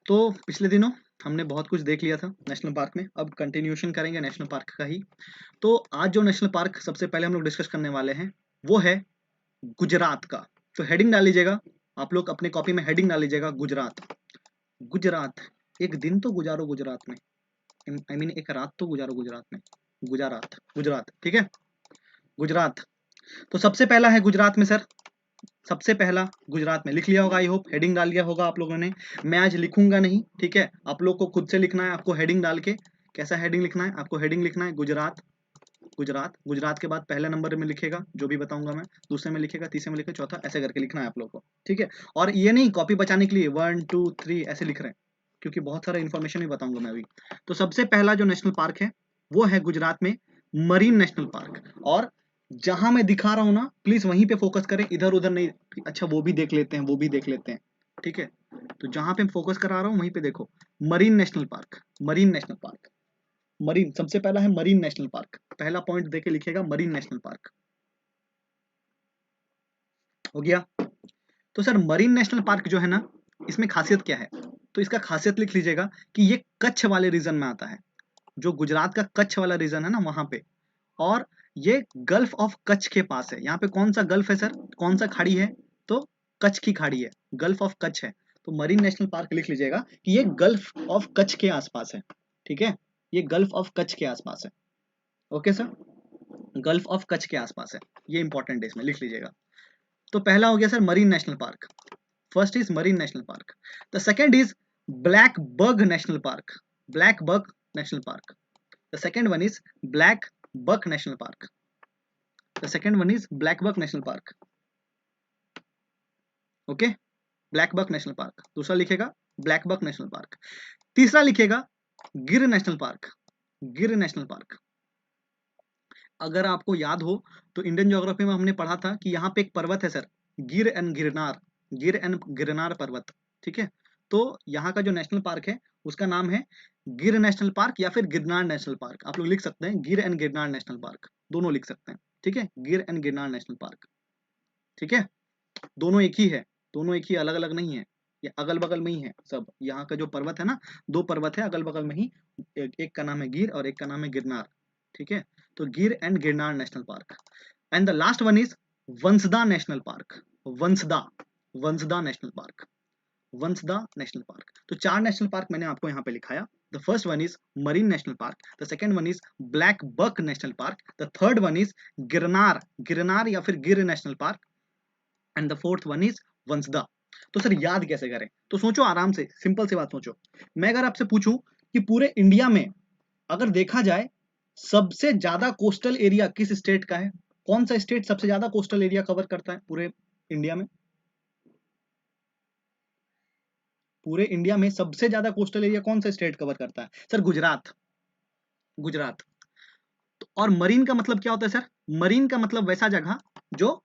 तो पिछले दिनों हमने बहुत कुछ देख लिया था नेशनल पार्क में, अब कंटिन्यूशन करेंगे नेशनल पार्क का ही। तो आज जो नेशनल पार्क सबसे पहले हम लोग डिस्कस करने वाले हैं वो है गुजरात का। तो हेडिंग डाल लीजिएगा, आप लोग अपने कॉपी में हेडिंग डाल लीजिएगा गुजरात। गुजरात, एक दिन तो गुजारो गुजरात में, आई मीन एक रात तो गुजारो गुजरात में। गुजरात, गुजरात, ठीक है, गुजरात। तो सबसे पहला है गुजरात में सर, सबसे पहला गुजरात में लिख लिया होगा, आई होप हेडिंग डाल लिया होगा आप लोगों ने। मैं आज लिखूंगा नहीं, ठीक है, आप लोग को खुद से लिखना है, आपको हेडिंग डाल के। कैसा हेडिंग लिखना है आपको? हेडिंग लिखना है गुजरात। गुजरात, गुजरात के बाद पहले नंबर में लिखेगा जो भी बताऊंगा मैं, दूसरे में लिखेगा, तीसरे में लिखेगा, चौथा, ऐसे करके लिखना है आप लोग को, ठीक है। और ये नहीं कॉपी बचाने के लिए 1 2 3 ऐसे लिख रहे हैं, क्योंकि बहुत सारा इन्फॉर्मेशन भी बताऊंगा मैं अभी। तो सबसे पहला जो नेशनल पार्क है वो है गुजरात में मरीन नेशनल पार्क। और जहां मैं दिखा रहा हूं ना, प्लीज वहीं पे फोकस करें, इधर उधर नहीं। अच्छा वो भी देख लेते हैं, वो भी देख लेते हैं, ठीक है। तो जहां पे फोकस करा रहा हूं वहीं पे देखो, marine national park, marine national park. Marine सबसे पहला है, मरीन नेशनल पार्क, पहला पॉइंट देके लिखेगा मरीन नेशनल पार्क। हो गया। तो सर मरीन नेशनल पार्क जो है ना, इसमें खासियत क्या है? तो इसका खासियत लिख लीजिएगा कि ये कच्छ वाले रीजन में आता है, जो गुजरात का कच्छ वाला रीजन है ना वहां पे। और ये गल्फ ऑफ कच्छ के पास है। यहाँ पे कौन सा गल्फ है सर, कौन सा खाड़ी है? तो कच्छ की खाड़ी है, गल्फ ऑफ कच्छ है। तो मरीन नेशनल पार्क लिख लीजिएगा कि ये गल्फ ऑफ कच्छ के आसपास है, ठीक है, ये गल्फ ऑफ कच्छ के आसपास है। Okay sir, gulf of Kutch के आसपास है, ये इंपॉर्टेंट है, इसमें लिख लीजिएगा। तो पहला हो गया sir marine national park, first is marine national park. The second is black bug national park, black bug national park. The second one is black buck national park, the second one is black buck national park. Okay, black buck national park दूसरा लिखेगा, black buck national park. तीसरा लिखेगा Gir national park, Gir national park. अगर आपको याद हो तो Indian geography में हमने पढ़ा था कि यहाँ पे एक पर्वत है सर, गिर एंड गिरनार, गिर एंड गिरनार पर्वत, ठीक है। तो यहाँ का जो नेशनल पार्क है उसका नाम है गिर नेशनल पार्क या फिर गिरनार नेशनल पार्क। आप लोग लिख सकते हैं गिर एंड गिरनार नेशनल पार्क, दोनों लिख सकते हैं, ठीक है, गिर एंड गिरनार नेशनल पार्क, ठीक है। दोनों एक ही है, दोनों एक ही, अलग अलग नहीं है, ये अगल बगल में ही है सब। यहाँ का जो पर्वत है ना, दो पर्वत है अगल बगल में ही, एक का नाम है गिर और एक का नाम है गिरनार, ठीक है। तो Gir and Girnar national park. And the last one is Vansda national park, Vansda, Vansda national park, Vansda national park. तो चार नेशनल पार्क मैंने आपको यहाँ पे लिखाया। The first one is marine national park, the second one is black buck national park, the third one is Girnar, Girnar या फिर Gir national park, and the fourth one is Vansda. तो सर याद कैसे करें? तो सोचो आराम से, सिंपल सी बात सोचो। मैं अगर आपसे पूछूं कि पूरे इंडिया में अगर देखा जाए सबसे ज्यादा कोस्टल एरिया किस स्टेट का है, कौन सा स्टेट सबसे ज्यादा कोस्टल एरिया कवर करता है पूरे इंडिया में? पूरे इंडिया में सबसे ज्यादा कोस्टल एरिया कौन सा स्टेट कवर करता है? सर गुजरात, गुजरात। तो और मरीन का मतलब क्या होता है सर? मरीन का मतलब वैसा जगह जो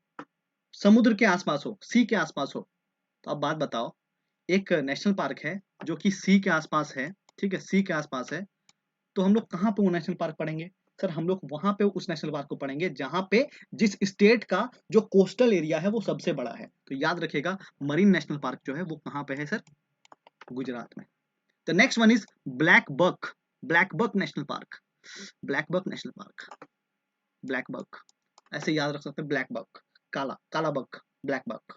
समुद्र के आसपास हो, सी के आसपास हो। तो अब बात बताओ, एक नेशनल पार्क है जो कि सी के आसपास है, ठीक है, सी के आसपास है। तो हम लोग कहाँ पे वो नेशनल पार्क पढ़ेंगे? सर हम लोग वहां पे उस नेशनल पार्क को पढ़ेंगे जहां पे जिस स्टेट का जो कोस्टल एरिया है वो सबसे बड़ा है। तो याद रखिएगा मरीन नेशनल पार्क जो है वो कहाँ पे है सर? गुजरात में। The next one is black buck, black buck national park, black buck national park, black buck, ऐसे याद रख सकते हैं, ब्लैक बक, काला, काला बक, ब्लैक बक।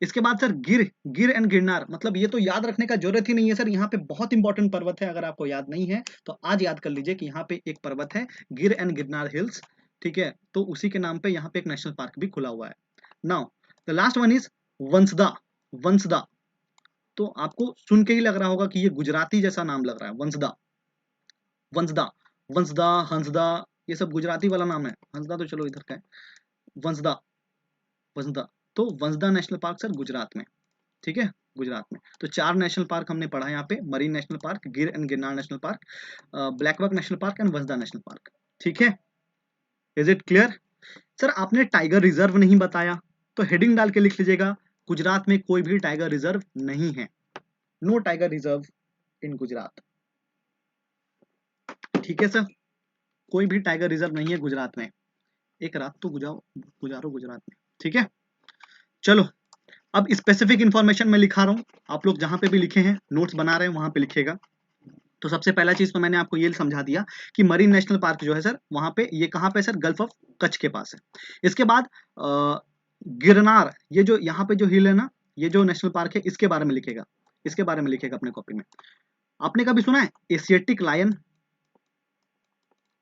इसके बाद सर गिर, गिर एंड गिरनार, मतलब ये तो याद रखने का जरूरत ही नहीं है सर, यहाँ पे बहुत इंपॉर्टेंट पर्वत है। अगर आपको याद नहीं है तो आज याद कर लीजिए कि यहाँ पे एक पर्वत है गिर एंड गिरनार हिल्स, ठीक है। तो उसी के नाम पे यहाँ पे एक नेशनल पार्क भी खुला हुआ है। Now the last one is Vansda, Vansda. तो आपको सुन के ही लग रहा होगा कि ये गुजराती जैसा नाम लग रहा है, वंसदा, वंसदा, वंसदा, हंसदा, ये सब गुजराती वाला नाम है। हंसदा तो चलो इधर का है, वंसदा, वंसदा। तो Vansda national park sir Gujarat में, ठीक है, गुजरात में। तो चार नेशनल पार्क हमने पढ़ा यहाँ पे, marine national park, Gir and Girnar national park, blackbuck national park and Vansda national park, ठीक है। Is it clear? सर आपने टाइगर रिजर्व नहीं बताया, तो हेडिंग डाल के लिख लीजिएगा गुजरात में कोई भी टाइगर रिजर्व नहीं है, no tiger reserve in Gujarat, ठीक है सर, कोई भी टाइगर रिजर्व नहीं है गुजरात में। एक रात तो गुजारो गुजरात में, ठीक है। चलो अब स्पेसिफिक इंफॉर्मेशन मैं लिखा रहा हूँ, आप लोग जहां पे भी लिखे हैं नोट्स बना रहे हैं वहां पे लिखेगा। तो सबसे पहला चीज तो मैंने आपको ये समझा दिया कि मरीन नेशनल पार्क जो है सर वहां पे, ये कहाँ पे सर, गल्फ ऑफ कच्छ के पास है। इसके बाद गिरनार, ये जो यहाँ पे जो हिल है ना, ये जो नेशनल पार्क है इसके बारे में लिखेगा, इसके बारे में लिखेगा अपने कॉपी में। आपने कभी सुना है Asiatic lion?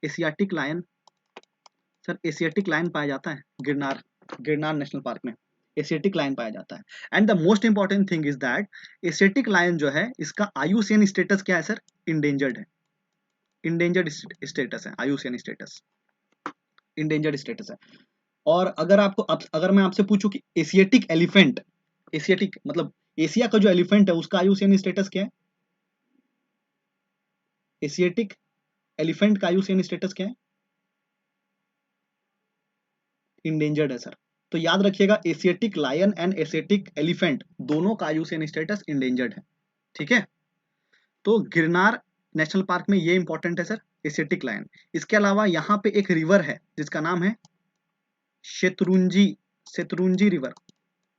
Asiatic lion sir, Asiatic lion पाया जाता है गिरनार, गिरनार नेशनल पार्क में एशियाटिक लायन पाया जाता है। And the most important thing is that Asiatic lion जो है इसका आईयूसीएन स्टेटस क्या है सर? इंडेंजर्ड है, इंडेंजर्ड स्टेटस है, आईयूसीएन स्टेटस इंडेंजर्ड स्टेटस है। और अगर आपको अगर मैं आपसे पूछूं कि एशियाटिक एलिफेंट, एशियाटिक मतलब एशिया का जो एलिफेंट है उसका आईयूसीएन स्टेटस क्या है? एशियाटिक एलिफेंट का आईयूसीएन स्टेटस क्या है? इंडेंजर्ड है सर। तो याद रखिएगा Asiatic lion and Asiatic elephant दोनों का आईयूसीएन स्टेटस इंडेंजर्ड है। ठीक है, तो गिरनार नेशनल पार्क में ये इंपॉर्टेंट है सर, एशियाटिक लायन। इसके अलावा यहाँ पे एक रिवर है जिसका नाम है शेत्रुंजी, शेत्रुंजी रिवर,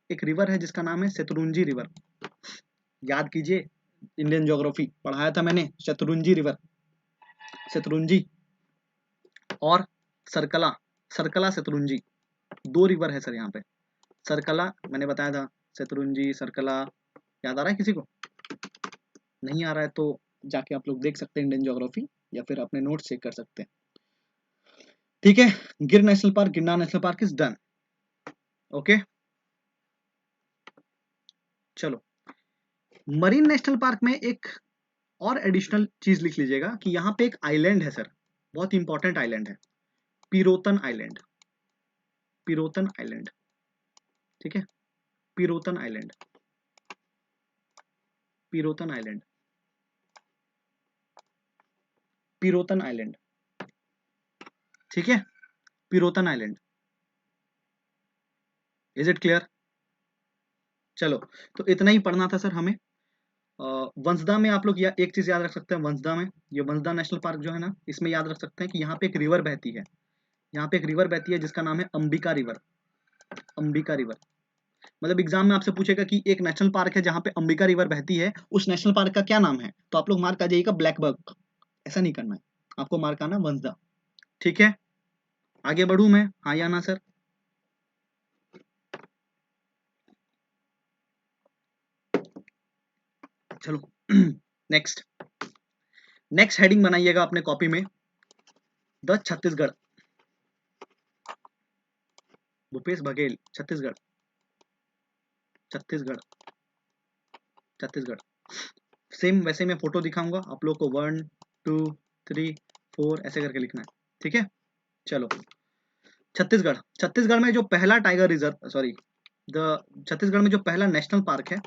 एक रिवर है जिसका नाम है शेत्रुंजी रिवर। याद कीजिए, इंडियन ज्योग्राफी पढ़ाया था मैंने, शतरुंजी रिवर, शतरुंजी और सरकला, सरकला शतरुंजी, दो रिवर है सर यहाँ पे। सरकला मैंने बताया था, शतरुंजी, सरकला। याद आ रहा है किसी को? नहीं आ रहा है तो जाके आप लोग देख सकते हैं इंडियन ज्योग्राफी, या फिर अपने नोट्स चेक कर सकते हैं। ठीक है, गिर national park, Girnar national park is done. Okay, चलो मरीन नेशनल पार्क में एक और एडिशनल चीज लिख लीजिएगा कि यहाँ पे एक आइलैंड है सर, बहुत इंपॉर्टेंट आइलैंड है, पिरोतन आइलैंड, पिरोतन आइलैंड। ठीक है, पिरोतन आइलैंड, पिरोतन आइलैंड, पिरोतन आइलैंड। ठीक है, पिरोतन आइलैंड। Is it clear? चलो, तो इतना ही पढ़ना था सर हमें। वंसदा में आप लोग एक चीज याद रख सकते हैं, वंसदा में, ये वंसदा नेशनल पार्क जो है ना, इसमें याद रख सकते हैं कि यहाँ पे एक रिवर बहती है, यहाँ पे एक रिवर बहती है जिसका नाम है अंबिका रिवर, अंबिका रिवर। मतलब एग्जाम में आपसे पूछेगा कि एक नेशनल पार्क है जहाँ पे अंबिका रिवर बहती है, उस नेशनल पार्क का क्या नाम है, तो आप लोग मार्क आ जाइएगा ब्लैक बक, ऐसा नहीं करना है, आपको मार्क आना वंसदा। ठीक है, आगे बढ़ू मैं? हाँ या ना सर? चलो नेक्स्ट, नेक्स्ट हेडिंग बनाइएगा अपने कॉपी में, द छत्तीसगढ़, भूपेश बघेल, छत्तीसगढ़, छत्तीसगढ़, छत्तीसगढ़। सेम वैसे मैं फोटो दिखाऊंगा आप लोग को, 1 2 3 4 ऐसे करके लिखना है। ठीक है, चलो छत्तीसगढ़, छत्तीसगढ़ में जो पहला tiger reserve, sorry, the Chhattisgarh में जो पहला नेशनल पार्क है,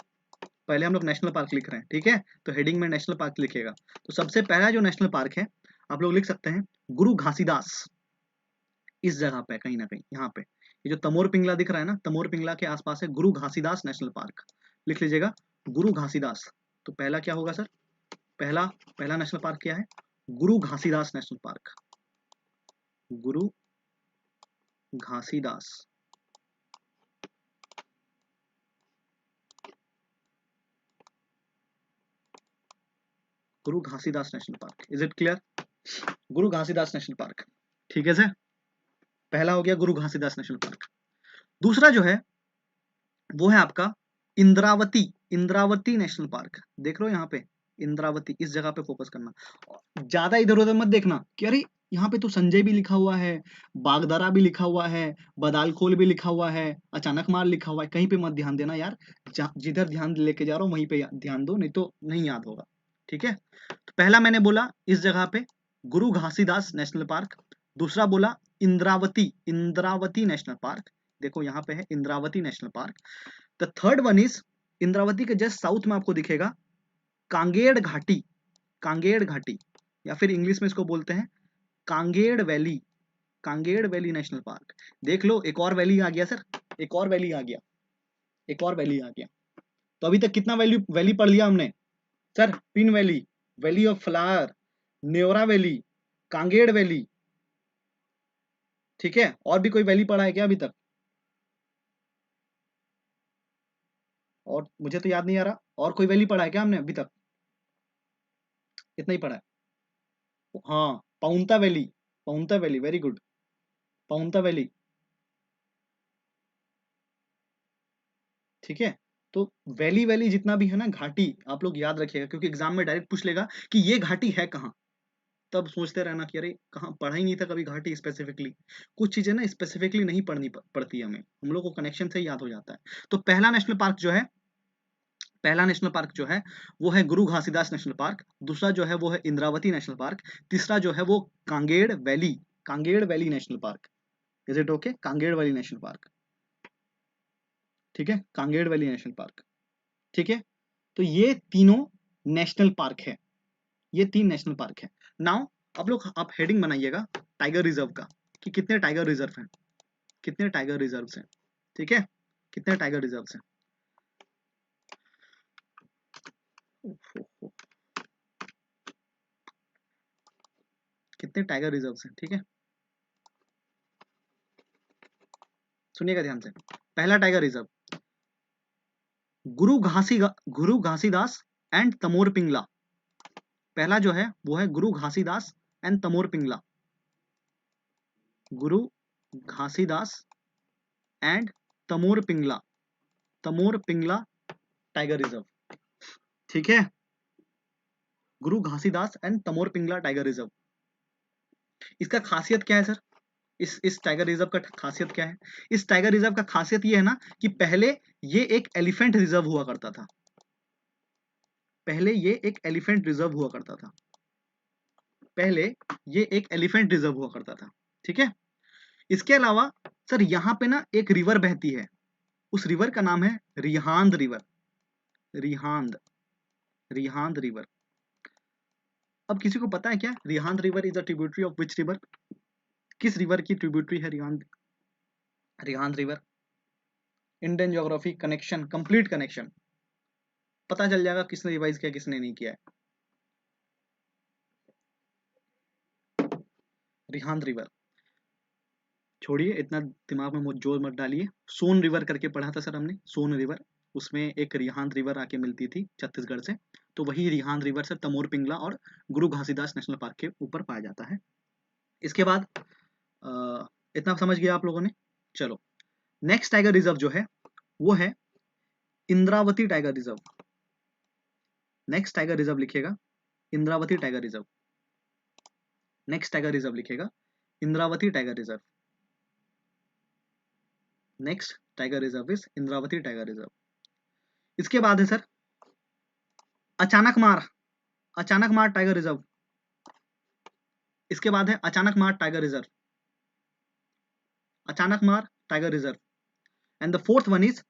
पहले हम लोग नेशनल पार्क लिख रहे हैं, ठीक है, तो हेडिंग में नेशनल पार्क लिखेगा। तो सबसे पहला जो नेशनल पार्क है आप लोग लिख सकते हैं गुरु घासीदास, इस जगह पे कहीं ना कहीं यहाँ पे, ये जो तमोर पिंगला दिख रहा है ना, तमोर पिंगला के आसपास है गुरु घासीदास नेशनल पार्क, लिख लीजिएगा गुरु घासीदास। तो पहला क्या होगा सर? पहला, पहला नेशनल पार्क क्या है? Guru Ghasidas national park, Guru Ghasidas, Guru Ghasidas national park. Is it clear? Guru Ghasidas national park, ठीक है सर, पहला हो गया गुरु घासीदास नेशनल पार्क। दूसरा जो है वो है आपका इंद्रावती, इंद्रावती नेशनल पार्क, देख रहे हो यहाँ पे इंद्रावती, इस जगह पे फोकस करना, ज्यादा इधर उधर मत देखना कि अरे यहाँ पे तो संजय भी लिखा हुआ है, बागदारा भी लिखा हुआ है, बदालखोल भी लिखा हुआ है, अचानक मार लिखा हुआ है, कहीं पे मत ध्यान देना यार, जिधर ध्यान लेके जा रहा हूँ वहीं पे ध्यान दो, नहीं तो नहीं याद होगा। ठीक है, तो पहला मैंने बोला इस जगह पे गुरु घासीदास नेशनल पार्क, दूसरा बोला इंद्रावती, इंद्रावती नेशनल पार्क, देखो यहाँ पे है Indravati national park. The third one is, Indravati के जस्ट साउथ में आपको दिखेगा कांगेड़ घाटी, कांगेड़ घाटी, या फिर इंग्लिश में इसको बोलते हैं कांगेड़ valley, Kanger valley national park. देख लो एक और वैली आ गया सर, एक और वैली आ गया, एक और वैली आ गया। तो अभी तक कितना वैली वैली पढ़ लिया हमने sir? Pin valley, valley of flower, Neora valley, Kanger valley. ठीक है, और भी कोई वैली पढ़ा है क्या अभी तक? और मुझे तो याद नहीं आ रहा, और कोई वैली पढ़ा है क्या हमने अभी तक? इतना ही पढ़ा है। हाँ, Paonta valley, Paonta valley, very good, Paonta valley. ठीक है, तो वैली वैली जितना भी है ना घाटी, आप लोग याद रखिएगा, क्योंकि एग्जाम में डायरेक्ट पूछ लेगा कि ये घाटी है कहाँ। तब सोचते रहना कि अरे कहाँ पढ़ा ही नहीं था कभी घाटी स्पेसिफिकली। कुछ चीजें ना स्पेसिफिकली नहीं पड़ती हमें, हम लोग को कनेक्शन से ही याद हो जाता है। तो पहला नेशनल पार्क जो है, पहला नेशनल पार्क जो है वो है गुरु घासीदास नेशनल पार्क। दूसरा जो है वो है इंद्रावती नेशनल पार्क। तीसरा जो है वो Kanger valley, Kanger valley national park. Is it okay? Kanger valley national park. ठीक है, कांगेड़ वैली नेशनल पार्क। ठीक है, तो ये तीनों नेशनल पार्क है, ये तीन नेशनल पार्क है। नाउ आप लोग आप हेडिंग बनाइएगा टाइगर रिजर्व का, कि कितने टाइगर रिजर्व हैं, कितने टाइगर रिजर्व हैं। ठीक है, कितने टाइगर रिजर्व हैं। कितने टाइगर रिजर्व हैं। ठीक है, सुनिएगा ध्यान से। पहला tiger reserve Guru Ghasidas and Tamor Pingala. पहला जो है वो है Guru Ghasidas and Tamor Pingla, Guru Ghasidas and Tamor Pingla, Tamor Pingla tiger reserve. ठीक है, Guru Ghasidas and Tamor Pingla tiger reserve. इसका खासियत क्या है सर? इस टाइगर रिजर्व का खासियत क्या है? इस टाइगर रिजर्व का खासियत ये है ना कि पहले ये एक एलिफेंट रिजर्व हुआ करता था, पहले ये एक एलिफेंट रिजर्व हुआ करता था, पहले ये एक एलिफेंट रिजर्व हुआ करता था। ठीक है, इसके अलावा सर यहाँ पे ना एक रिवर बहती है, उस रिवर का नाम है रिहांद रिवर, रिहांद, रिहांद रिवर। अब किसी को पता है क्या Rihand river is a tributary of which river? किस रिवर की ट्रिब्यूटरी है Rihand, Rihand river? Indian geography connection, complete connection, पता चल जाएगा किसने रिवाइज किया किसने नहीं किया है। रिहांद रिवर, छोड़िए इतना दिमाग में जोर मत डालिए। सोन रिवर करके पढ़ा था सर हमने, सोन रिवर, उसमें एक रिहांद रिवर आके मिलती थी छत्तीसगढ़ से, तो वही रिहांद रिवर से तमोर पिंगला और गुरु घासीदास नेशनल पार्क के ऊपर पाया जाता है। इसके बाद इतना समझ गया आप लोगों ने। चलो नेक्स्ट टाइगर रिजर्व जो है वो है Indravati tiger reserve. Next tiger reserve लिखिएगा Indravati tiger reserve, next tiger reserve लिखिएगा Indravati tiger reserve, next tiger reserve is Indravati tiger reserve. इसके बाद है सर अचानक मार, अचानक मार टाइगर रिजर्व। इसके बाद है अचानक मार tiger reserve, Achanakmar tiger reserve. And the fourth one is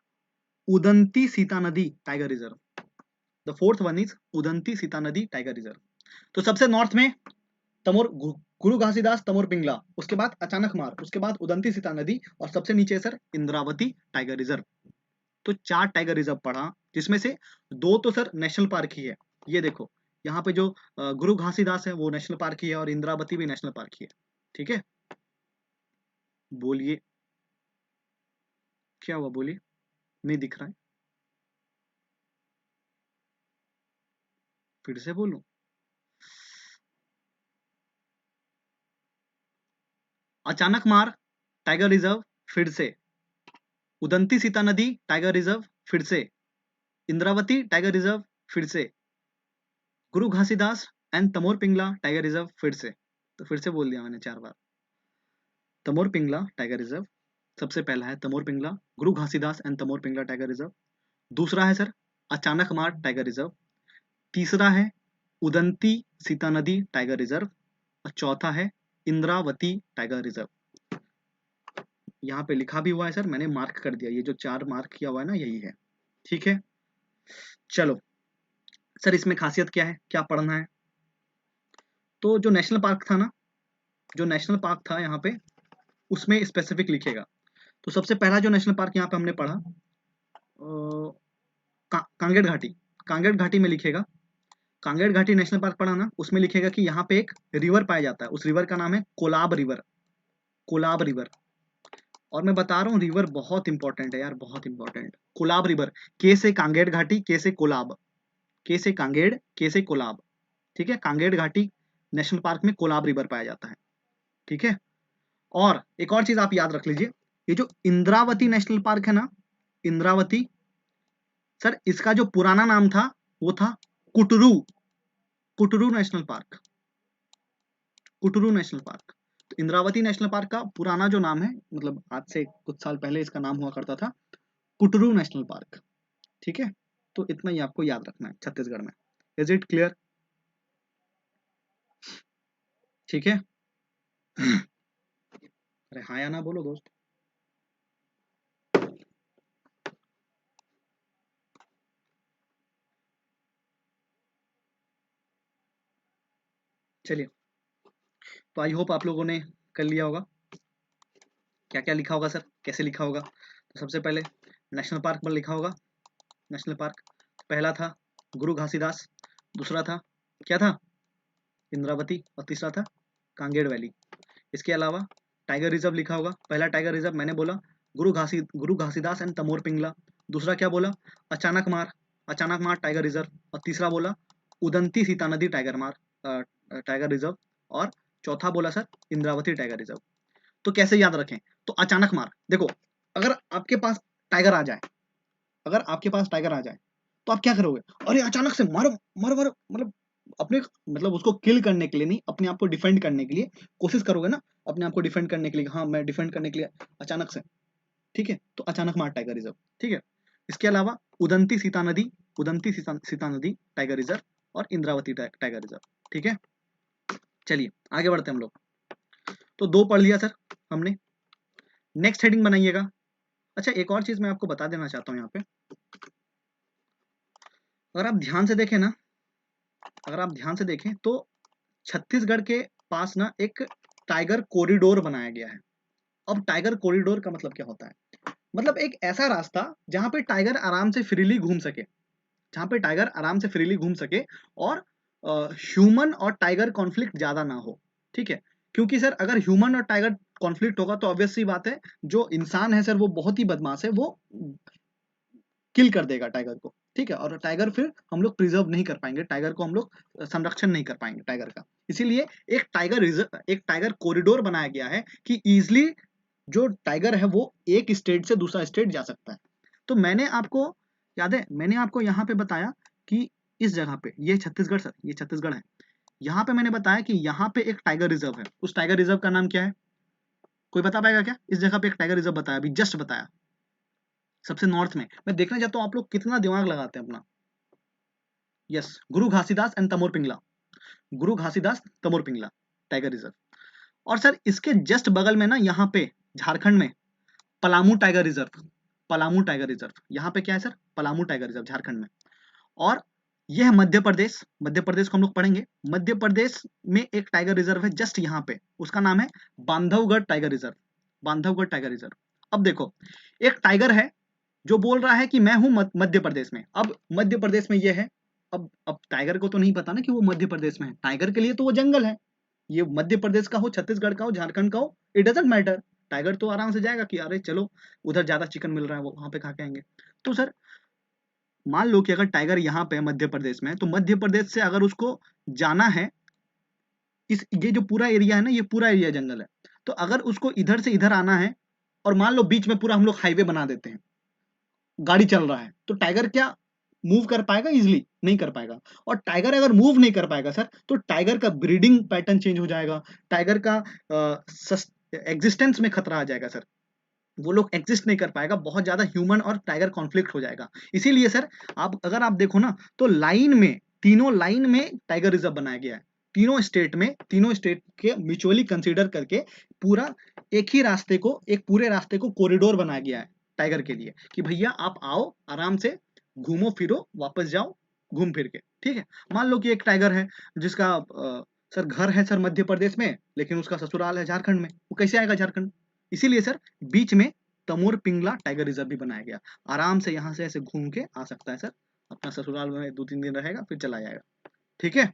Udanti Sitanadi tiger reserve, the fourth one is Udanti Sitanadi tiger reserve. तो सबसे नॉर्थ में तमोर गुरु घासीदास तमोर पिंगला, उसके बाद अचानक मार, उसके बाद उदंती सीता नदी, और सबसे नीचे सर इंद्रावती टाइगर रिजर्व। तो चार टाइगर रिजर्व पढ़ा, जिसमें से दो तो सर नेशनल पार्क ही है। ये देखो यहाँ पे जो गुरु घासीदास है वो नेशनल पार्क ही है और इंद्रावती भी नेशनल पार्क ही है। ठीक है, बोलिए क्या हुआ, बोलिए, नहीं दिख रहा है, फिर से बोलूं? अचानक मार टाइगर रिजर्व फिर से, Udanti Sitanadi tiger reserve फिर से, इंद्रावती टाइगर रिजर्व फिर से, Guru Ghasidas and Tamor Pingla tiger reserve फिर से। तो फिर से बोल दिया मैंने 4 बार। तमोर पिंगला टाइगर रिजर्व सबसे पहला है, Tamor Pingla, Guru Ghasidas and Tamor Pingla tiger reserve. दूसरा है सर अचानक मार टाइगर रिजर्व। तीसरा है Udanti Sitanadi tiger reserve. और चौथा है इंद्रावती टाइगर रिजर्व। यहाँ पे लिखा भी हुआ है सर, मैंने मार्क कर दिया, ये जो 4 मार्क किया हुआ है ना यही है। ठीक है, चलो सर इसमें खासियत क्या है, क्या पढ़ना है? तो जो नेशनल पार्क था ना, जो नेशनल पार्क था यहाँ पे उसमें स्पेसिफिक लिखेगा। तो सबसे पहला जो नेशनल पार्क यहाँ पे हमने पढ़ा कांगेड़ घाटी, कांगेड़ घाटी में लिखेगा, कांगेड़ घाटी नेशनल पार्क पढ़ा ना, उसमें लिखेगा कि यहाँ पे एक रिवर पाया जाता है, उस रिवर का नाम है कोलाब रिवर, कोलाब रिवर। और मैं बता रहा हूँ रिवर बहुत इंपॉर्टेंट है यार, बहुत इंपॉर्टेंट। कोलाब रिवर, के से कांगेर घाटी, के से कोलाब, के से कांगेर, के से कोलाब, ठीक है। कांगेर घाटी नेशनल पार्क में कोलाब रिवर पाया जाता है, ठीक है। और एक और चीज आप याद रख लीजिए, ये जो इंद्रावती नेशनल पार्क है ना, इंद्रावती, सर इसका जो पुराना नाम था वो था Kutru, Kutru national park, Kutru national park. तो इंद्रावती नेशनल पार्क का पुराना जो नाम है, मतलब आज से कुछ साल पहले इसका नाम हुआ करता था कुटरू नेशनल पार्क, ठीक है। तो इतना ही आपको याद रखना है छत्तीसगढ़ में। Is it clear? ठीक है। अरे हाँ या ना बोलो दोस्त। चलिए, तो आई होप आप लोगों ने कर लिया होगा। क्या क्या लिखा होगा सर, कैसे लिखा होगा? तो सबसे पहले नेशनल पार्क पर लिखा होगा, नेशनल पार्क पहला था गुरु घासीदास, दूसरा था क्या था, इंद्रावती, और तीसरा था कांगेड़ वैली। इसके अलावा टाइगर रिजर्व लिखा होगा, पहला टाइगर रिजर्व मैंने बोला गुरु घासीदास एंड तमोर पिंगला, दूसरा क्या बोला, अचानक मार, अचानक मार टाइगर रिजर्व, और तीसरा बोला उदंती सीता नदी टाइगर मार टाइगर रिजर्व, और चौथा बोला सर इंद्रावती टाइगर रिजर्व। तो कैसे याद रखें? तो अचानक मार, देखो अगर आपके पास टाइगर आ जाए, अगर आपके पास टाइगर आ जाए तो आप क्या करोगे? अरे अचानक से मारो, मारो मारो, मतलब अपने, मतलब उसको किल करने के लिए नहीं, अपने आप को डिफेंड करने के लिए कोशिश करोगे ना, अपने आप को डिफेंड करने के लिए, हाँ मैं डिफेंड करने के लिए अचानक से, ठीक है। तो अचानक मार टाइगर रिजर्व, ठीक है। इसके अलावा उदंती सीता नदी, Udanti Sitanadi tiger reserve, और इंद्रावती टाइगर रिजर्व, ठीक है। चलिए आगे बढ़ते हैं हम लोग। तो दो पढ़ लिया सर हमने, नेक्स्ट हेडिंग बनाइएगा। अच्छा एक और चीज मैं आपको बता देना चाहता हूँ यहाँ पे, अगर आप ध्यान से देखें ना, अगर आप ध्यान से देखें तो छत्तीसगढ़ के पास ना एक टाइगर कॉरिडोर बनाया गया है। अब टाइगर कॉरिडोर का मतलब क्या होता है? मतलब एक ऐसा रास्ता जहां पे टाइगर आराम से फ्रीली घूम सके, जहां पे टाइगर आराम से फ्रीली घूम सके, और ह्यूमन और टाइगर कॉन्फ्लिक्ट ज्यादा ना हो, ठीक है। क्योंकि सर अगर ह्यूमन और टाइगर कॉन्फ्लिक्ट होगा तो ऑब्वियस सी बात है, जो इंसान है सर वो बहुत ही बदमाश है, वो किल कर देगा टाइगर को, ठीक है। और टाइगर फिर हम लोग प्रिजर्व नहीं कर पाएंगे, टाइगर को हम लोग संरक्षण नहीं कर पाएंगे टाइगर का। इसीलिए एक टाइगर रिजर्व, एक टाइगर कॉरिडोर बनाया गया है कि इजिली जो टाइगर है वो एक स्टेट से दूसरा स्टेट जा सकता है। तो मैंने आपको याद है, मैंने आपको यहाँ पे बताया कि इस जगह पे, ये छत्तीसगढ़ सर, ये छत्तीसगढ़ है, यहाँ पे मैंने बताया कि यहाँ पे एक टाइगर रिजर्व है। उस टाइगर रिजर्व का नाम क्या है? कोई बता पाएगा क्या? इस जगह पे एक टाइगर रिजर्व बताया, अभी जस्ट बताया, सबसे नॉर्थ में। मैं देखना चाहता हूँ आप लोग कितना दिमाग लगाते हैं अपना। Yes, Guru Ghasidas and Tamor Pingla, Guru Ghasidas Tamor Pingla tiger reserve. और सर इसके जस्ट बगल में ना, यहाँ पे झारखंड में Palamu tiger reserve, Palamu tiger reserve, यहाँ पे क्या है sir? Palamu tiger reserve Jharkhand में। और यह मध्य प्रदेश, मध्य प्रदेश को हम लोग पढ़ेंगे, मध्य प्रदेश में एक टाइगर रिजर्व है जस्ट यहाँ पे, उसका नाम है Bandhavgarh tiger reserve, Bandhavgarh tiger reserve. अब देखो, एक टाइगर है जो बोल रहा है कि मैं हूं मध्य प्रदेश में। अब मध्य प्रदेश में ये है, अब टाइगर को तो नहीं पता ना कि वो मध्य प्रदेश में है, टाइगर के लिए तो वो जंगल है। ये मध्य प्रदेश का हो, छत्तीसगढ़ का हो, झारखंड का हो, इट डजेंट मैटर। टाइगर तो आराम से जाएगा कि अरे चलो उधर ज्यादा चिकन मिल रहा है, वो वहां पे खा के आएंगे। तो सर मान लो कि अगर टाइगर यहाँ पे है मध्य प्रदेश में, तो मध्य प्रदेश से अगर उसको जाना है, इस ये जो पूरा एरिया है ना, ये पूरा एरिया जंगल है, तो अगर उसको इधर से इधर आना है, और मान लो बीच में पूरा हम लोग हाईवे बना देते हैं, गाड़ी चल रहा है, तो टाइगर क्या मूव कर पाएगा? इजिली नहीं कर पाएगा। और टाइगर अगर मूव नहीं कर पाएगा सर, तो टाइगर का ब्रीडिंग पैटर्न चेंज हो जाएगा, टाइगर का एग्जिस्टेंस में खतरा आ जाएगा सर, वो लोग एग्जिस्ट नहीं कर पाएगा, बहुत ज्यादा ह्यूमन और टाइगर कॉन्फ्लिक्ट हो जाएगा। इसीलिए सर आप अगर आप देखो ना, तो लाइन में, तीनों लाइन में टाइगर रिजर्व बनाया गया है, तीनों स्टेट में, तीनों स्टेट के म्यूचुअली कंसीडर करके पूरा एक ही रास्ते को, एक पूरे रास्ते को कॉरिडोर बनाया गया है टाइगर के लिए, कि भैया आप आओ आराम से, घूमो फिरो, वापस जाओ घूम फिर के, ठीक है। मान लो कि एक टाइगर है जिसका सर घर है सर मध्य प्रदेश में, लेकिन उसका ससुराल है झारखंड में, वो कैसे आएगा झारखंड? इसीलिए सर बीच में तमोर पिंगला टाइगर रिजर्व भी बनाया गया, आराम से यहाँ से ऐसे घूम के आ सकता है सर, अपना ससुराल में 2-3 दिन रहेगा फिर चला जाएगा, ठीक है।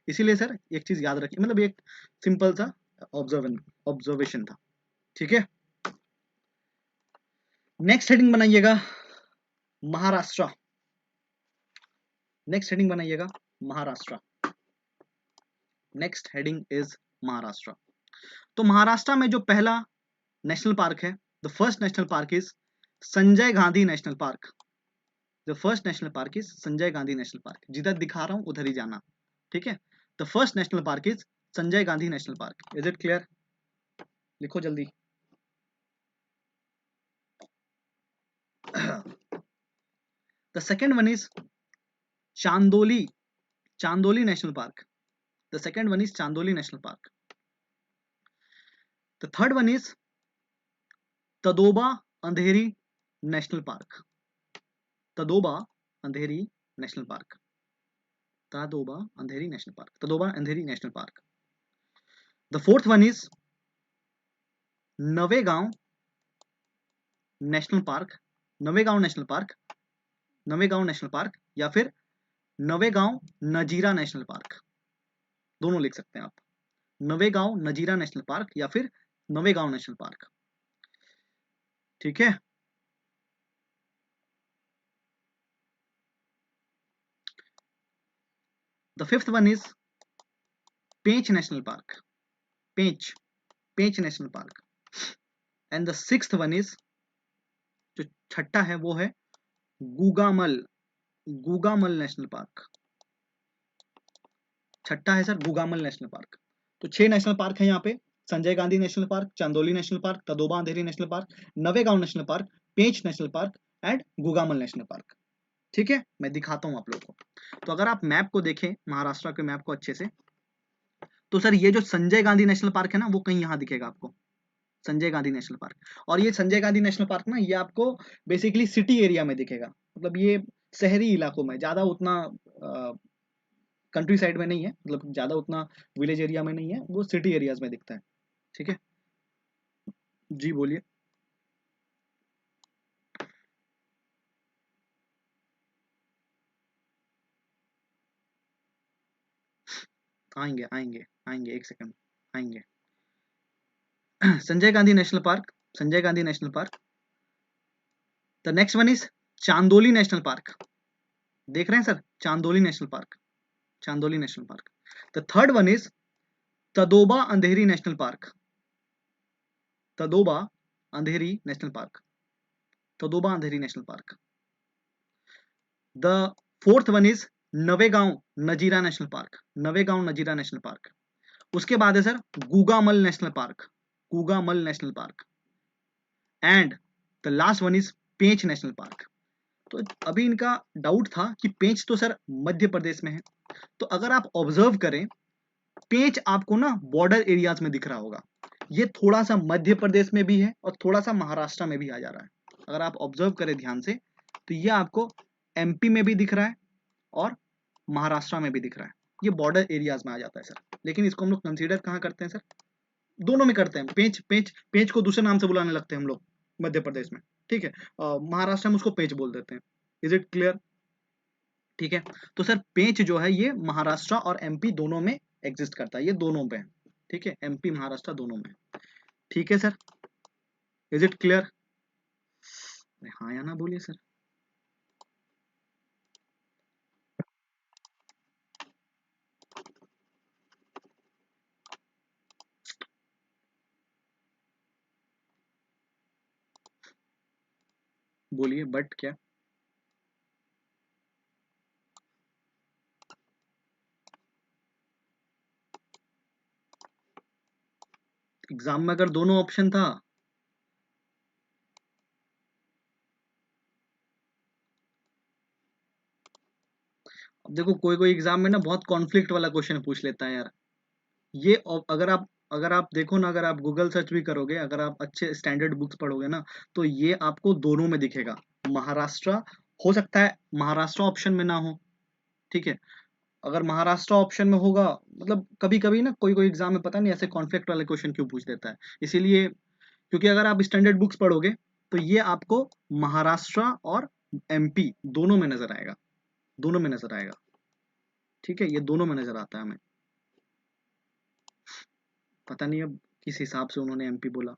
इसीलिए सर एक चीज याद रखिए, मतलब एक सिंपल सा ऑब्जर्वेशन था, ठीक है। नेक्स्ट हेडिंग बनाइएगा महाराष्ट्र। नेक्स्ट हेडिंग बनाइएगा Maharashtra. Next heading is Maharashtra. तो महाराष्ट्र में जो पहला नेशनल पार्क है, the first national park is Sanjay Gandhi national park. The first national park is Sanjay Gandhi national park. जिधर दिखा रहा हूं उधर ही जाना, ठीक है। The first national park is Sanjay Gandhi national park. Is it clear? लिखो जल्दी। The second one is Chandoli, Chandoli national park. The second one is Chandoli national park. The third one is Tadoba Andhari national park. Tadoba Andhari national park. Tadoba Andhari national park. Tadoba Andhari national park. The fourth one is Navegaon national park. Navegaon national park, Navegaon national park या फिर Navegaon नजीरा national park, दोनों लिख सकते हैं आप। Navegaon नजीरा national park या फिर Navegaon national park, ठीक है। The fifth one is Pench national park. Pench, Pench national park. And the sixth one is, जो छठा है वो है गुगामल, गुगामल नेशनल पार्क। छठा है सर गुगामल नेशनल पार्क। तो 6 नेशनल पार्क है यहाँ पे। Sanjay Gandhi national park, Chandoli national park, Tadoba Andhari national park, Navegaon national park, Pench national park and Gugamal national park, ठीक है। मैं दिखाता हूं आप लोगों को। तो अगर आप मैप को देखें, महाराष्ट्र के मैप को अच्छे से, तो सर ये जो संजय गांधी नेशनल पार्क है ना, वो कहीं यहाँ दिखेगा आपको, संजय गांधी नेशनल पार्क। और ये संजय गांधी नेशनल पार्क ना, ये आपको बेसिकली सिटी एरिया में दिखेगा, मतलब ये शहरी इलाकों में, ज्यादा उतना कंट्री साइड में नहीं है, मतलब ज्यादा उतना विलेज एरिया में नहीं है, वो सिटी एरियाज में दिखता है, ठीक है। जी बोलिए। आएंगे आएंगे आएंगे, एक सेकंड आएंगे। Sanjay Gandhi national park, Sanjay Gandhi national park. The next one is Chandoli national park. देख रहे हैं sir, Chandoli national park, Chandoli national park. The third one is Tadoba Andhari national park. Tadoba Andhari national park. Tadoba Andhari national park. The fourth one is Navegaon नजीरा national park. Navegaon नजीरा national park. उसके बाद है sir Gugamal national park, Gugamal national park. And the last one is Pench national park. तो अभी इनका doubt था कि पेंच तो sir Madhya Pradesh में है, तो अगर आप ऑब्जर्व करें, पेंच आपको ना बॉर्डर एरियाज में दिख रहा होगा। ये थोड़ा सा मध्य प्रदेश में भी है और थोड़ा सा महाराष्ट्र में भी आ जा रहा है। अगर आप ऑब्जर्व करें ध्यान से, तो ये आपको एमपी में भी दिख रहा है और महाराष्ट्र में भी दिख रहा है। ये बॉर्डर एरियाज में आ जाता है सर, लेकिन इसको हम लोग कंसीडर कहाँ करते हैं सर? दोनों में करते हैं। पेंच, पेंच, पेंच को दूसरे नाम से बुलाने लगते हैं हम लोग मध्य प्रदेश में, ठीक है। महाराष्ट्र में उसको पेंच बोल देते हैं। Is it clear? ठीक है। तो सर पेंच जो है ये महाराष्ट्र और एमपी दोनों में एग्जिस्ट करता है, ये दोनों पे है, ठीक है। एमपी महाराष्ट्र दोनों में, ठीक है सर। Is it clear? हाँ या ना बोलिए सर। बोलिए बट क्या? एग्जाम में अगर दोनों ऑप्शन था, अब देखो कोई कोई एग्जाम में ना बहुत कॉन्फ्लिक्ट वाला क्वेश्चन पूछ लेता है यार। ये अगर आप देखो ना, अगर आप गूगल सर्च भी करोगे, अगर आप अच्छे स्टैंडर्ड बुक्स पढ़ोगे ना, तो ये आपको दोनों में दिखेगा। महाराष्ट्र, हो सकता है महाराष्ट्र ऑप्शन में ना हो, ठीक है। अगर महाराष्ट्र ऑप्शन में होगा, मतलब कभी कभी ना कोई कोई एग्जाम में पता नहीं ऐसे कॉन्फ्लिक्ट वाले क्वेश्चन क्यों पूछ देता है, इसीलिए, क्योंकि अगर आप स्टैंडर्ड बुक्स पढ़ोगे, तो ये आपको महाराष्ट्र और एमपी दोनों में नजर आएगा, दोनों में नजर आएगा, ठीक है। ये दोनों में नजर आता है हमें, पता नहीं अब किस हिसाब से उन्होंने एमपी बोला।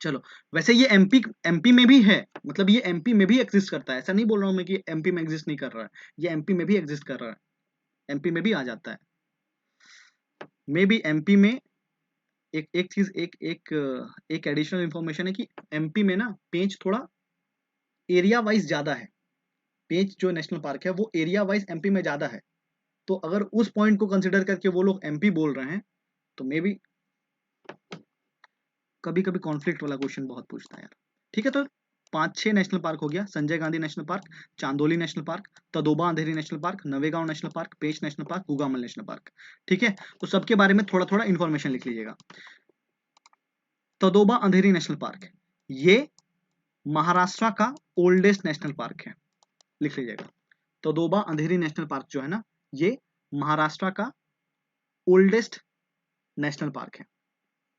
चलो, वैसे ये एमपी एमपी में भी है, मतलब ये एमपी में भी एग्जिस्ट करता है, ऐसा नहीं बोल रहा हूँ मैं कि एमपी में एग्जिस्ट नहीं कर रहा है, ये एमपी में भी एग्जिस्ट कर रहा है, एमपी में भी आ जाता है। मे बी एमपी में एक चीज एक एडिशनल इंफॉर्मेशन है कि एमपी में ना पेंच थोड़ा एरिया वाइज ज्यादा है, पेंच जो नेशनल पार्क है वो एरिया वाइज एमपी में ज्यादा है, तो अगर उस पॉइंट को कंसिडर करके वो लोग एमपी बोल रहे हैं तो मे बी कभी कभी कॉन्फ्लिक्ट वाला क्वेश्चन बहुत पूछता है यार। ठीक है, तो 5-6 नेशनल पार्क हो गया, Sanjay Gandhi national park, Chandoli national park, Tadoba Andhari national park, Navegaon national park, Pench national park, Gugamal national park. ठीक है, तो सबके बारे में थोड़ा थोड़ा इंफॉर्मेशन लिख लीजिएगा। तदोबा अंधेरी नेशनल पार्क ये महाराष्ट्र का ओल्डेस्ट नेशनल पार्क है, लिख लीजिएगा। तदोबा अंधेरी नेशनल पार्क जो है ना, ये महाराष्ट्र का ओल्डेस्ट नेशनल पार्क है,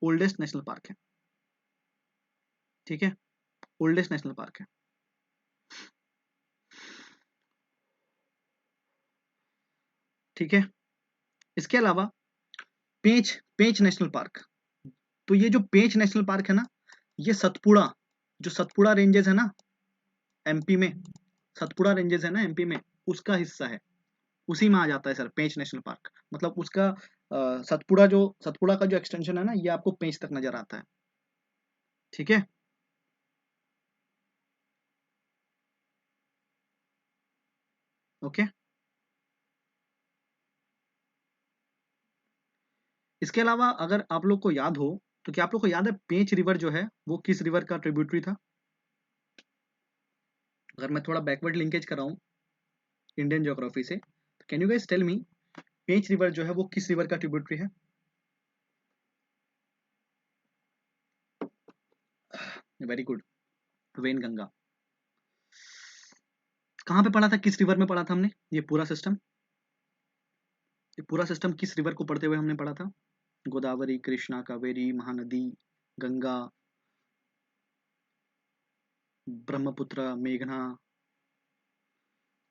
ओल्डेस्ट नेशनल पार्क है। ठीक है, ओल्डेस्ट नेशनल पार्क है। ठीक है, इसके अलावा पेंच पेंच नेशनल पार्क, तो ये जो पेंच नेशनल पार्क है ना, ये सतपुड़ा, जो सतपुड़ा रेंजेस है ना एमपी में, सतपुड़ा रेंजेस है ना एमपी में, उसका हिस्सा है, उसी में आ जाता है सर पेंच नेशनल पार्क। मतलब उसका सतपुड़ा का जो एक्सटेंशन है ना, ये आपको पेंच तक नजर आता है। ठीक है, ओके। इसके अलावा अगर आप लोग को याद हो तो क्या आप लोग को याद है पेंच रिवर जो है वो किस रिवर का ट्रिब्यूटरी था? अगर मैं थोड़ा बैकवर्ड लिंकेज कराऊं इंडियन ज्योग्राफी से, तो can you guys tell me Pench river जो है वो किस रिवर का ट्रिब्यूटरी है? Very good, Wainganga. कहाँ पे पढ़ा था, किस रिवर में पढ़ा था हमने ये पूरा सिस्टम? ये पूरा सिस्टम किस रिवर को पढ़ते हुए हमने पढ़ा था? गोदावरी, कृष्णा, कावेरी, महानदी, गंगा, ब्रह्मपुत्र, मेघना,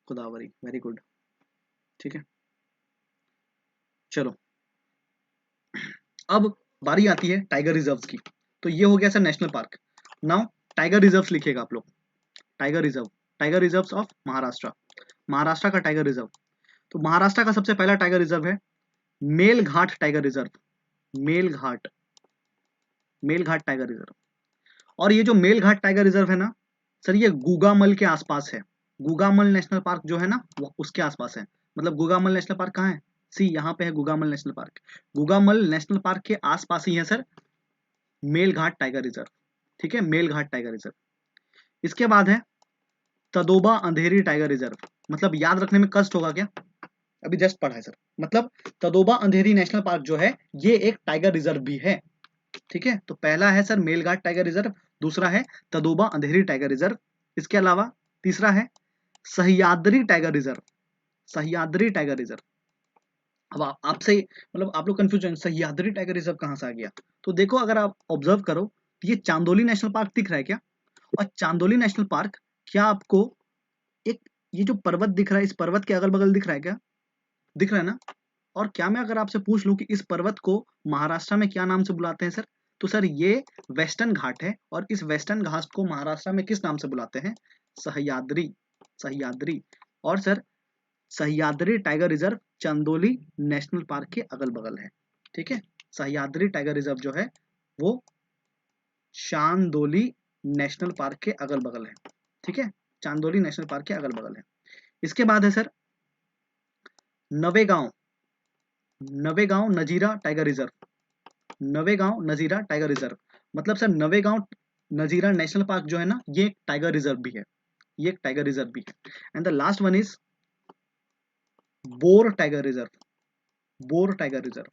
गोदावरी। Very good. ठीक है, चलो अब बारी आती है टाइगर रिजर्व्स की। तो ये हो गया sir national park. Now tiger reserves लिखिएगा आप लोग, tiger reserve, tiger reserves of Maharashtra, Maharashtra का टाइगर रिजर्व। तो महाराष्ट्र का सबसे पहला टाइगर रिजर्व है Melghat tiger reserve, Melghat, Melghat tiger reserve. और ये जो मेलघाट टाइगर रिजर्व है ना सर, ये गुगामल के आसपास है, गुगामल नेशनल पार्क जो है ना वो उसके आसपास है। मतलब गुगामल नेशनल पार्क कहाँ है? सी यहाँ पे है Gugamal national park, Gugamal national park के आसपास ही है सर मेलघाट टाइगर रिजर्व। ठीक है, मेलघाट टाइगर रिजर्व। इसके बाद है तदोबा अंधेरी टाइगर रिजर्व। मतलब याद रखने में कष्ट होगा क्या? अभी जस्ट पढ़ा है सर। मतलब तदोबा अंधेरी नेशनल पार्क जो है ये एक टाइगर रिजर्व भी है। ठीक है, तो पहला है सर मेलघाट टाइगर रिजर्व, दूसरा है तदोबा अंधेरी टाइगर रिजर्व। इसके अलावा तीसरा है Sahyadri tiger reserve, Sahyadri tiger reserve. अब आपसे मतलब आप लोग कंफ्यूज हैं सह्याद्री टाइगर रिजर्व कहाँ से आ गया? तो देखो अगर आप ऑब्जर्व करो तो ये चांदोली नेशनल पार्क दिख रहा है क्या? और चांदोली नेशनल पार्क क्या आपको एक ये जो पर्वत दिख रहा है, इस पर्वत के अगल बगल दिख रहा है क्या? दिख रहा है ना? और क्या मैं अगर आपसे पूछ लूं कि इस पर्वत को महाराष्ट्र में क्या नाम से बुलाते हैं सर, तो सर ये वेस्टर्न घाट है, और इस वेस्टर्न घाट को महाराष्ट्र में किस नाम से बुलाते हैं? सह्याद्री, सह्याद्री। और sir Sahyadri tiger reserve Chandoli national park के अगल बगल है। ठीक है, सह्याद्री टाइगर रिजर्व जो है वो चांदोली नेशनल पार्क के अगल बगल है। ठीक है, चांदोली नेशनल पार्क के अगल बगल है। इसके बाद है sir Navegaon, Navegaon Nagzira tiger reserve, Navegaon Nagzira tiger reserve. मतलब सर नवेगांव नजीरा नेशनल पार्क जो है ना ये एक टाइगर रिजर्व भी है, ये एक टाइगर रिजर्व भी है। And the last one is Bor tiger reserve, bore tiger reserve.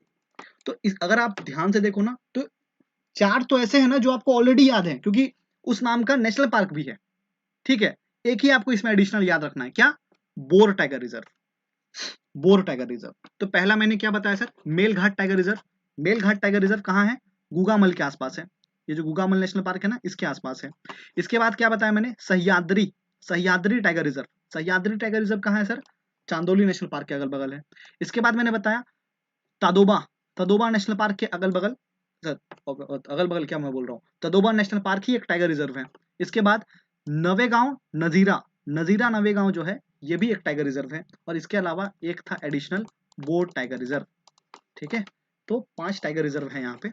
तो अगर आप ध्यान से देखो ना तो चार तो ऐसे हैं ना जो आपको ऑलरेडी याद है क्योंकि उस नाम का नेशनल पार्क भी है। ठीक है, एक ही आपको इसमें एडिशनल याद रखना है, क्या? Bore tiger reserve, bore tiger reserve. तो पहला मैंने क्या बताया sir, Melghat tiger reserve. Melghat tiger reserve कहाँ है? गुगामल के आसपास है, ये जो गुगामल नेशनल पार्क है ना इसके आसपास है। इसके बाद क्या बताया मैंने, Sahyadri, Sahyadri tiger reserve. Sahyadri tiger reserve कहाँ है सर? चांदोली नेशनल पार्क के अगल बगल है। इसके बाद मैंने बताया तादोबा, तदोबा नेशनल पार्क के अगल बगल सर अगल बगल क्या मैं बोल रहा हूँ, तदोबा नेशनल पार्क ही एक टाइगर रिजर्व है। इसके बाद नवेगांव नजीरा, नजीरा नवेगांव जो है ये भी एक टाइगर रिजर्व है, और इसके अलावा एक था एडिशनल बोर्ड टाइगर रिजर्व। ठीक है, तो 5 टाइगर रिजर्व है यहाँ पे,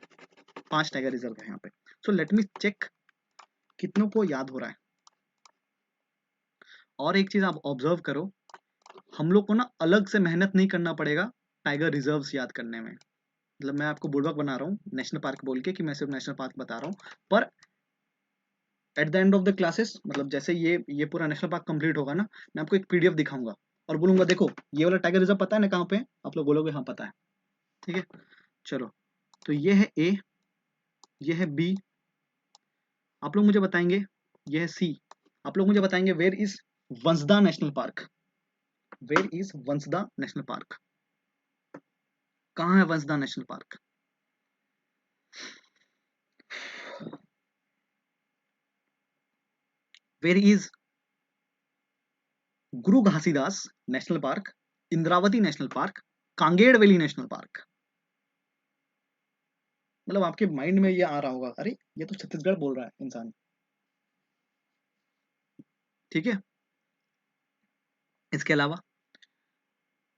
5 टाइगर रिजर्व है यहाँ पे। सो लेट मी चेक कितनों को याद हो रहा है। और एक चीज आप ऑब्जर्व करो, हम लोग को ना अलग से मेहनत नहीं करना पड़ेगा टाइगर रिजर्व्स याद करने में। मतलब मैं आपको बुड़बक बना रहा हूँ नेशनल पार्क बोल के कि मैं सिर्फ नेशनल पार्क बता रहा हूँ, पर at the end of the classes, मतलब जैसे ये पूरा नेशनल पार्क कंप्लीट होगा ना, मैं आपको एक पीडीएफ दिखाऊंगा और बोलूंगा देखो ये वाला टाइगर रिजर्व पता है ना कहाँ पे है, आप लोग बोलोगे हाँ पता है। ठीक है, चलो, तो ये है ए, ये है बी, आप लोग मुझे बताएंगे, ये है सी, आप लोग मुझे बताएंगे where is Vansda national park, where is Vansda national park, कहाँ है Vansda national park? Where is Guru Ghasidas national park, Indravati national park, Kanger valley national park? मतलब आपके माइंड में ये आ रहा होगा, अरे ये तो छत्तीसगढ़ बोल रहा है इंसान। ठीक है, इसके अलावा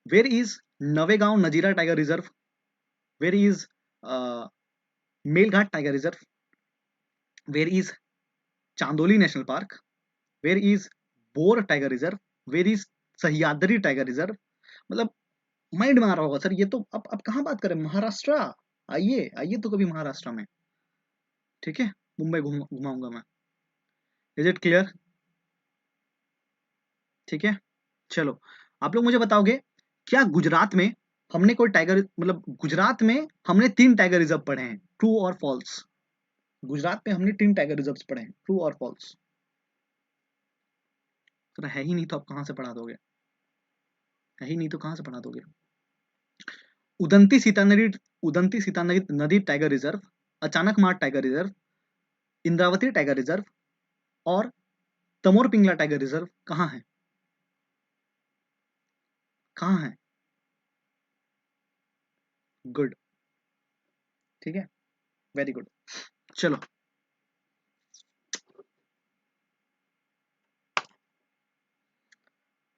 where is Navegaon Nagzira tiger reserve, where is Melghat tiger reserve, where is Chandoli national park, where is Bor tiger reserve, where is Sahyadri tiger reserve? मतलब माइंड में आ रहा होगा सर ये तो, अब कहाँ बात करें, महाराष्ट्र, आइए आइए तो कभी महाराष्ट्र में। ठीक है, मुंबई घुमाऊंगा मैं। Is it clear? ठीक है, चलो, आप लोग मुझे बताओगे क्या गुजरात में हमने कोई टाइगर, मतलब गुजरात में हमने 3 टाइगर रिजर्व पढ़े हैं, ट्रू और फॉल्स? गुजरात में हमने 3 टाइगर रिजर्व पढ़े हैं, ट्रू और फॉल्स? तो है ही नहीं तो आप कहां से पढ़ा दोगे, है ही नहीं तो कहां से पढ़ा दोगे? उदंती सीता नदी, Udanti Sitanadi tiger reserve, Achanakmar tiger reserve, Indravati tiger reserve और तमोर पिंगला टाइगर रिजर्व कहाँ है, कहाँ है? गुड, ठीक है, वेरी गुड। चलो,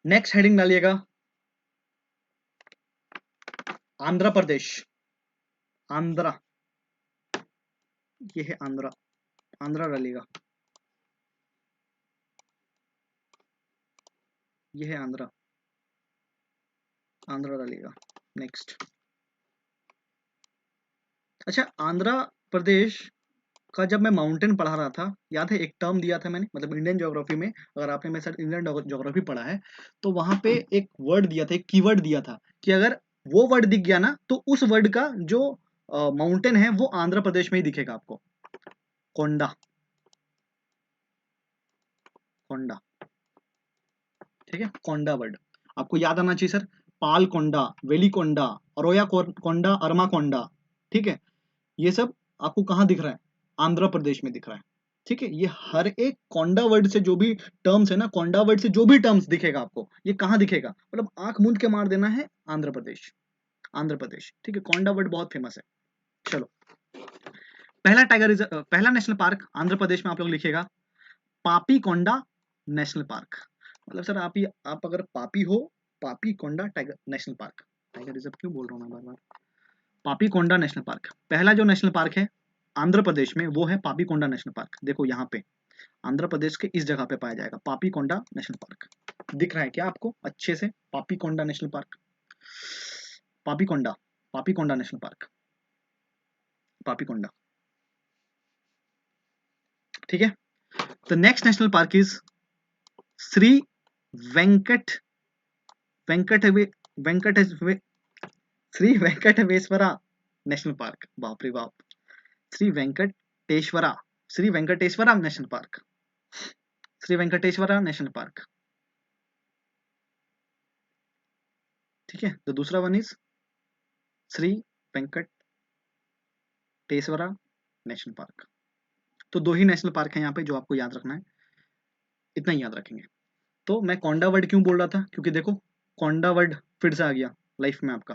नेक्स्ट हेडिंग डालिएगा, आंध्र प्रदेश, आंध्रा, ये है आंध्रा, आंध्रा डालिएगा, ये है आंध्रा, आंध्रा डालिएगा। नेक्स्ट, अच्छा, आंध्र प्रदेश का जब मैं माउंटेन पढ़ा रहा था, याद है एक टर्म दिया था मैंने, मतलब इंडियन ज्योग्राफी में, अगर आपने मेरे साथ इंडियन ज्योग्राफी पढ़ा है तो वहां पे एक वर्ड दिया था, एक कीवर्ड दिया था कि अगर वो वर्ड दिख गया ना तो उस वर्ड का जो माउंटेन है वो आंध्र प्रदेश में ही दिखेगा आपको, कोंडा, कोंडा। ठीक है, कोंडा वर्ड आपको याद आना चाहिए सर, पाल कोंडा, वेली कोंडा, अरोया कोंडा, अरमा कोंडा। ठीक है, ये सब आपको कहाँ दिख रहा है? आंध्र प्रदेश में दिख रहा है। ठीक है, ये हर एक कोंडा वर्ड से जो भी टर्म्स है ना, कोंडा वर्ड से जो भी टर्म्स दिखेगा आपको, ये कहाँ दिखेगा, मतलब आंख मूंद के मार देना है, आंध्र प्रदेश, आंध्र प्रदेश। ठीक है, कोंडा वर्ड बहुत फेमस है। चलो, पहला टाइगर रिजर्व, पहला नेशनल पार्क आंध्र प्रदेश में आप लोग लिखिएगा, पापी कोंडा नेशनल पार्क। मतलब सर आप अगर पापी हो, Papikonda tiger national park, tiger reserve क्यों बोल रहा हूँ मैं बार बार, पापी कोंडा नेशनल पार्क, पहला जो नेशनल पार्क है आंध्र प्रदेश में वो है पापी कोंडा नेशनल पार्क। देखो यहाँ पे आंध्र प्रदेश के इस जगह पे पाया जाएगा पापी कोंडा नेशनल पार्क, दिख रहा है क्या आपको अच्छे से? पापी कोंडा नेशनल पार्क, पापी कोंडा, पापी कोंडा नेशनल पार्क, पापी कोंडा। ठीक है, the next national park is Shri Venkat, Venkat Venkat Shri Venkateswara national park, बाप रे बाप, Shri Venkateswara, Shri Venkateswara national park, Shri Venkateswara national park. ठीक है, तो दूसरा one is Shri Venkateswara national park. तो 2 ही नेशनल पार्क है यहाँ पे जो आपको याद रखना है, इतना ही याद रखेंगे। तो मैं कोंडा वर्ड क्यों बोल रहा था, क्योंकि देखो कोंडा वर्ड फिर से आ गया लाइफ में आपका,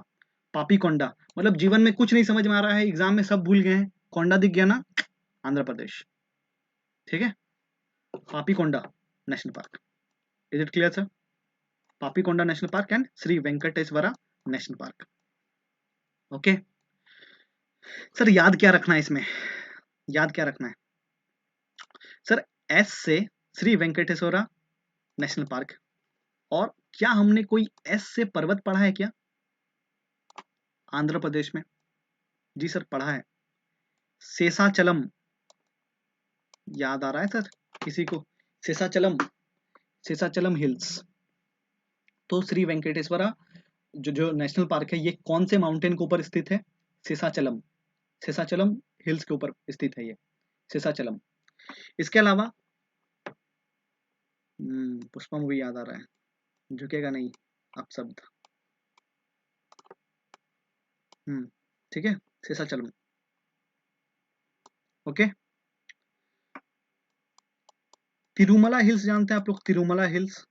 पापी कोंडा, मतलब जीवन में कुछ नहीं समझ में आ रहा है, एग्जाम में सब भूल गए हैं, कोंडा दिख गया ना, आंध्र प्रदेश, ठीक है। Papikonda national park, is it clear sir? Papikonda national park and Shri Venkateswara national park. Okay sir, याद क्या रखना है इसमें, याद क्या रखना है सर? एस से श्री वेंकटेश्वरा नेशनल पार्क, और क्या हमने कोई एस से पर्वत पढ़ा है क्या आंध्र प्रदेश में? जी सर पढ़ा है, शेषाचलम, याद आ रहा है सर किसी को? शेषाचलम, शेषाचलम हिल्स। तो श्री वेंकटेश्वरा जो नेशनल पार्क है, ये कौन से माउंटेन के ऊपर स्थित है? शेषाचलम, शेषाचलम हिल्स के ऊपर स्थित है ये शेषाचलम। इसके अलावा पुष्पा मूवी याद आ रहा है, झुकेगा नहीं आप शब्द, ठीक है, शेषाचलम। ओके, तिरुमला हिल्स जानते हैं आप लोग? तिरुमला हिल्स,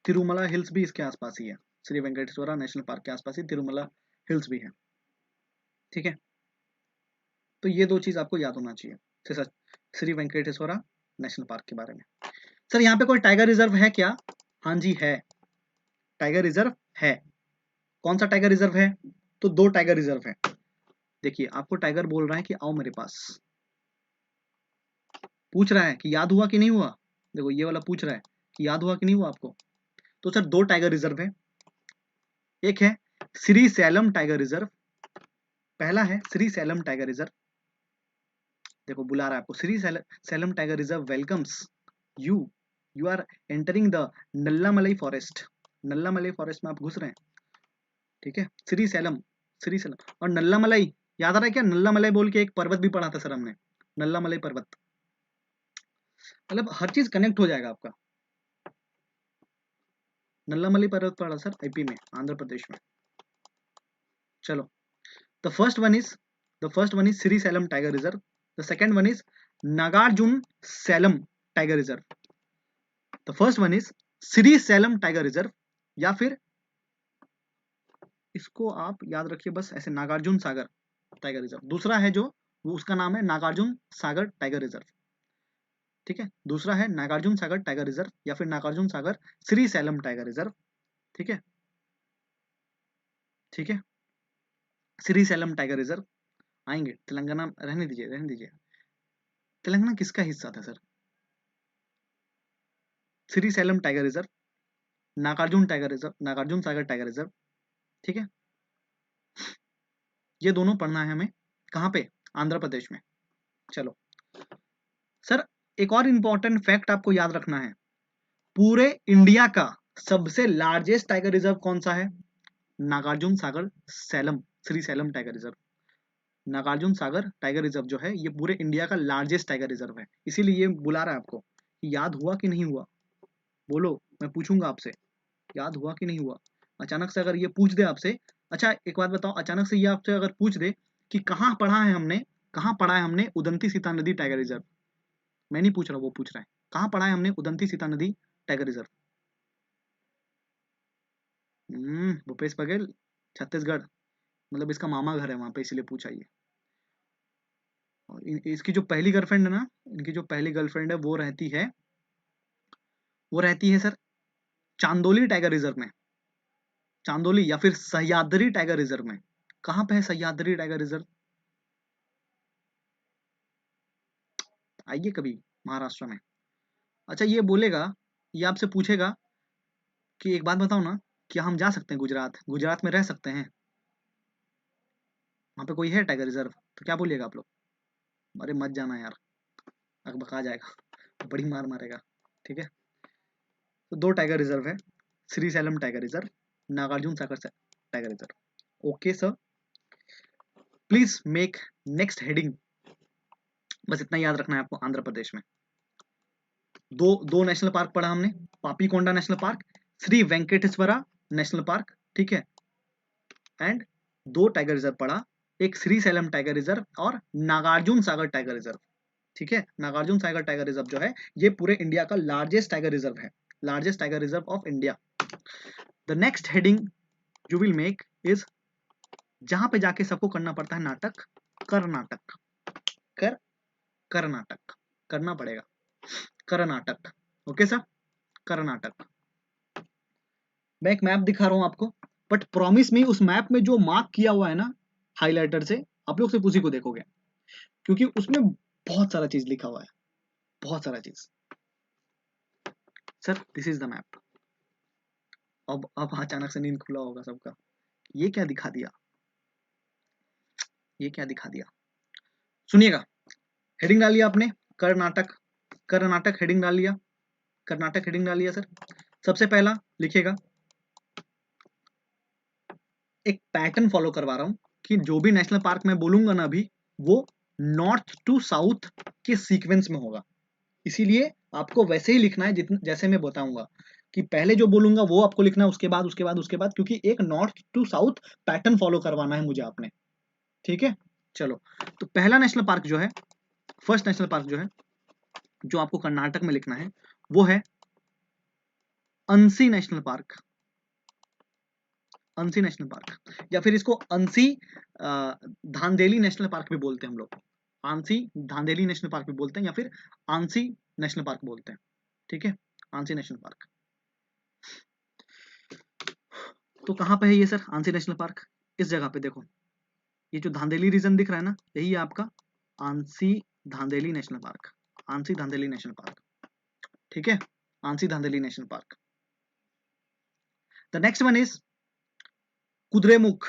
तिरुमला हिल्स भी इसके आसपास ही है, श्री वेंकटेश्वरा नेशनल पार्क के आसपास ही तिरुमला हिल्स भी है, ठीक है। तो ये दो चीज आपको याद होना चाहिए श्री वेंकटेश्वरा नेशनल पार्क के बारे में। सर यहाँ पे कोई टाइगर रिजर्व है क्या? हाँ जी है, टाइगर रिजर्व है। कौन सा टाइगर रिजर्व है? तो दो टाइगर रिजर्व है। देखिए आपको टाइगर बोल रहा है कि आओ मेरे पास, पूछ रहा है कि याद हुआ कि नहीं हुआ। देखो ये वाला पूछ रहा है कि याद हुआ कि नहीं हुआ आपको। तो सर दो टाइगर रिजर्व है, एक है श्री सैलम टाइगर रिजर्व, पहला है श्री सैलम टाइगर रिजर्व। देखो बुला रहा है आपको, Srisailam tiger reserve welcomes you, you are entering the Nallamalai forest. Nallamalai forest में आप घुस रहे हैं, ठीक है। श्री सैलम, श्री सैलम और नल्लामलई, याद आ रहा है क्या? नल्लामलई बोल के एक पर्वत भी पढ़ा था सर हमने, नल्लामलई पर्वत। मतलब हर चीज कनेक्ट हो जाएगा आपका। नल्लामलई पर्वत पढ़ा सर आईपी में, आंध्र प्रदेश में। चलो, the first one is Srisailam tiger reserve, the second one is Nagarjuna Sailam tiger reserve. The first one is Srisailam tiger reserve, या फिर इसको आप याद रखिए बस ऐसे, नागार्जुन सागर टाइगर रिजर्व। दूसरा है जो, वो उसका नाम है नागार्जुन सागर टाइगर रिजर्व, ठीक है। दूसरा है नागार्जुन सागर टाइगर रिजर्व या फिर Nagarjuna Sagar Shri slam tiger reserve, ठीक है, ठीक है। श्री सैलम टाइगर रिजर्व आएंगे, तेलंगाना रहने दीजिए, रहने दीजिए। तेलंगाना किसका हिस्सा था sir? Srisailam tiger reserve, Nagarjuna tiger reserve, Nagarjuna Sagar tiger reserve, ठीक है। ये दोनों पढ़ना है हमें, कहाँ पे? आंध्र प्रदेश में। चलो सर, एक और इंपॉर्टेंट फैक्ट आपको याद रखना है, पूरे इंडिया का सबसे लार्जेस्ट टाइगर रिजर्व कौन सा है? Nagarjuna Sagar Sailam, Srisailam tiger reserve. Nagarjuna Sagar tiger reserve जो है, ये पूरे इंडिया का लार्जेस्ट टाइगर रिजर्व है, इसीलिए ये बुला रहा है आपको। याद हुआ कि नहीं हुआ? बोलो, मैं पूछूंगा आपसे, याद हुआ कि नहीं हुआ? अचानक से अगर ये पूछ दे आपसे, अच्छा एक बात बताओ, अचानक से ये आपसे अगर पूछ दे कि कहाँ पढ़ा है हमने, कहाँ पढ़ा है हमने Udanti Sitanadi tiger reserve, मैं नहीं पूछ रहा, वो पूछ रहा है कहाँ पढ़ा है हमने Udanti Sitanadi tiger reserve. Bhupesh Baghel, Chhattisgarh, मतलब इसका मामा घर है वहां पे, इसलिए पूछा ये। और इसकी जो पहली गर्लफ्रेंड है ना, इनकी जो पहली गर्लफ्रेंड है वो रहती है सर चांदोली टाइगर रिजर्व में, चांदोली या फिर सह्याद्री टाइगर रिजर्व में। कहाँ पे है सह्याद्री टाइगर रिजर्व? आइए कभी महाराष्ट्र में। अच्छा ये बोलेगा, ये आपसे पूछेगा कि एक बात बताओ ना, क्या हम जा सकते हैं गुजरात, गुजरात में रह सकते हैं? वहाँ पे कोई है टाइगर रिजर्व? तो क्या बोलिएगा आप लोग? अरे मत जाना यार, अकबका जाएगा, बड़ी मार मारेगा, ठीक है। तो दो टाइगर रिजर्व है, Srisailam tiger reserve, Nagarjuna Sagar tiger reserve. Okay sir, please make next heading, बस इतना याद रखना है आपको। आंध्र प्रदेश में दो दो नेशनल पार्क पढ़ा हमने, Papikonda national park, Shri Venkateswara national park, ठीक है, एंड दो टाइगर रिजर्व पढ़ा, एक श्री सैलम टाइगर रिजर्व और नागार्जुन सागर टाइगर रिजर्व, ठीक है। नागार्जुन सागर टाइगर रिजर्व जो है, ये पूरे इंडिया का लार्जेस्ट टाइगर रिजर्व है, largest tiger reserve of India. The next heading you will make is, जहां पे जाके सबको करना पड़ता है नाटक, कर्नाटक, कर्नाटक करना पड़ेगा, कर्नाटक। Okay sir, Karnataka. मैं एक मैप दिखा रहा हूं आपको, बट प्रॉमिस में उस मैप में जो मार्क किया हुआ है ना हाइलाइटर से, आप लोग सिर्फ उसी को देखोगे, क्योंकि उसमें बहुत सारा चीज लिखा हुआ है, बहुत सारा चीज। Sir this is the map. अब अचानक से नींद खुला होगा सबका, ये क्या दिखा दिया, ये क्या दिखा दिया। सुनिएगा, हेडिंग डाल लिया आपने, कर्नाटक, कर्नाटक हेडिंग डाल लिया, कर्नाटक हेडिंग डाल लिया सर। सबसे पहला लिखिएगा, एक पैटर्न फॉलो करवा रहा हूं कि जो भी नेशनल पार्क मैं बोलूंगा ना अभी, वो नॉर्थ टू साउथ के सीक्वेंस में होगा, इसीलिए आपको वैसे ही लिखना है जितने जैसे मैं बताऊंगा, कि पहले जो बोलूंगा वो आपको लिखना है, उसके बाद उसके बाद उसके बाद, क्योंकि एक north to south pattern follow करवाना है मुझे आपने। ठीक है, चलो। तो पहला नेशनल पार्क जो है, फर्स्ट नेशनल पार्क जो है, जो आपको कर्नाटक में लिखना है, वो है Anshi national park, Anshi national park, या फिर इसको अंसी धांधेली नेशनल पार्क भी बोलते हैं हम लोग, आंसी धांधेली नेशनल पार्क भी बोलते हैं, या फिर आंसी नेशनल पार्क बोलते हैं। ठीक है, आंसी नेशनल पार्क। तो कहां पे है ये सर आंसी नेशनल पार्क? इस जगह पे देखो, ये जो धांधेली रीजन दिख रहा है ना, यही है आपका Anshi Dandeli national park, Anshi Dandeli national park. ठीक है, Anshi Dandeli national park. The next one is Kudremukh,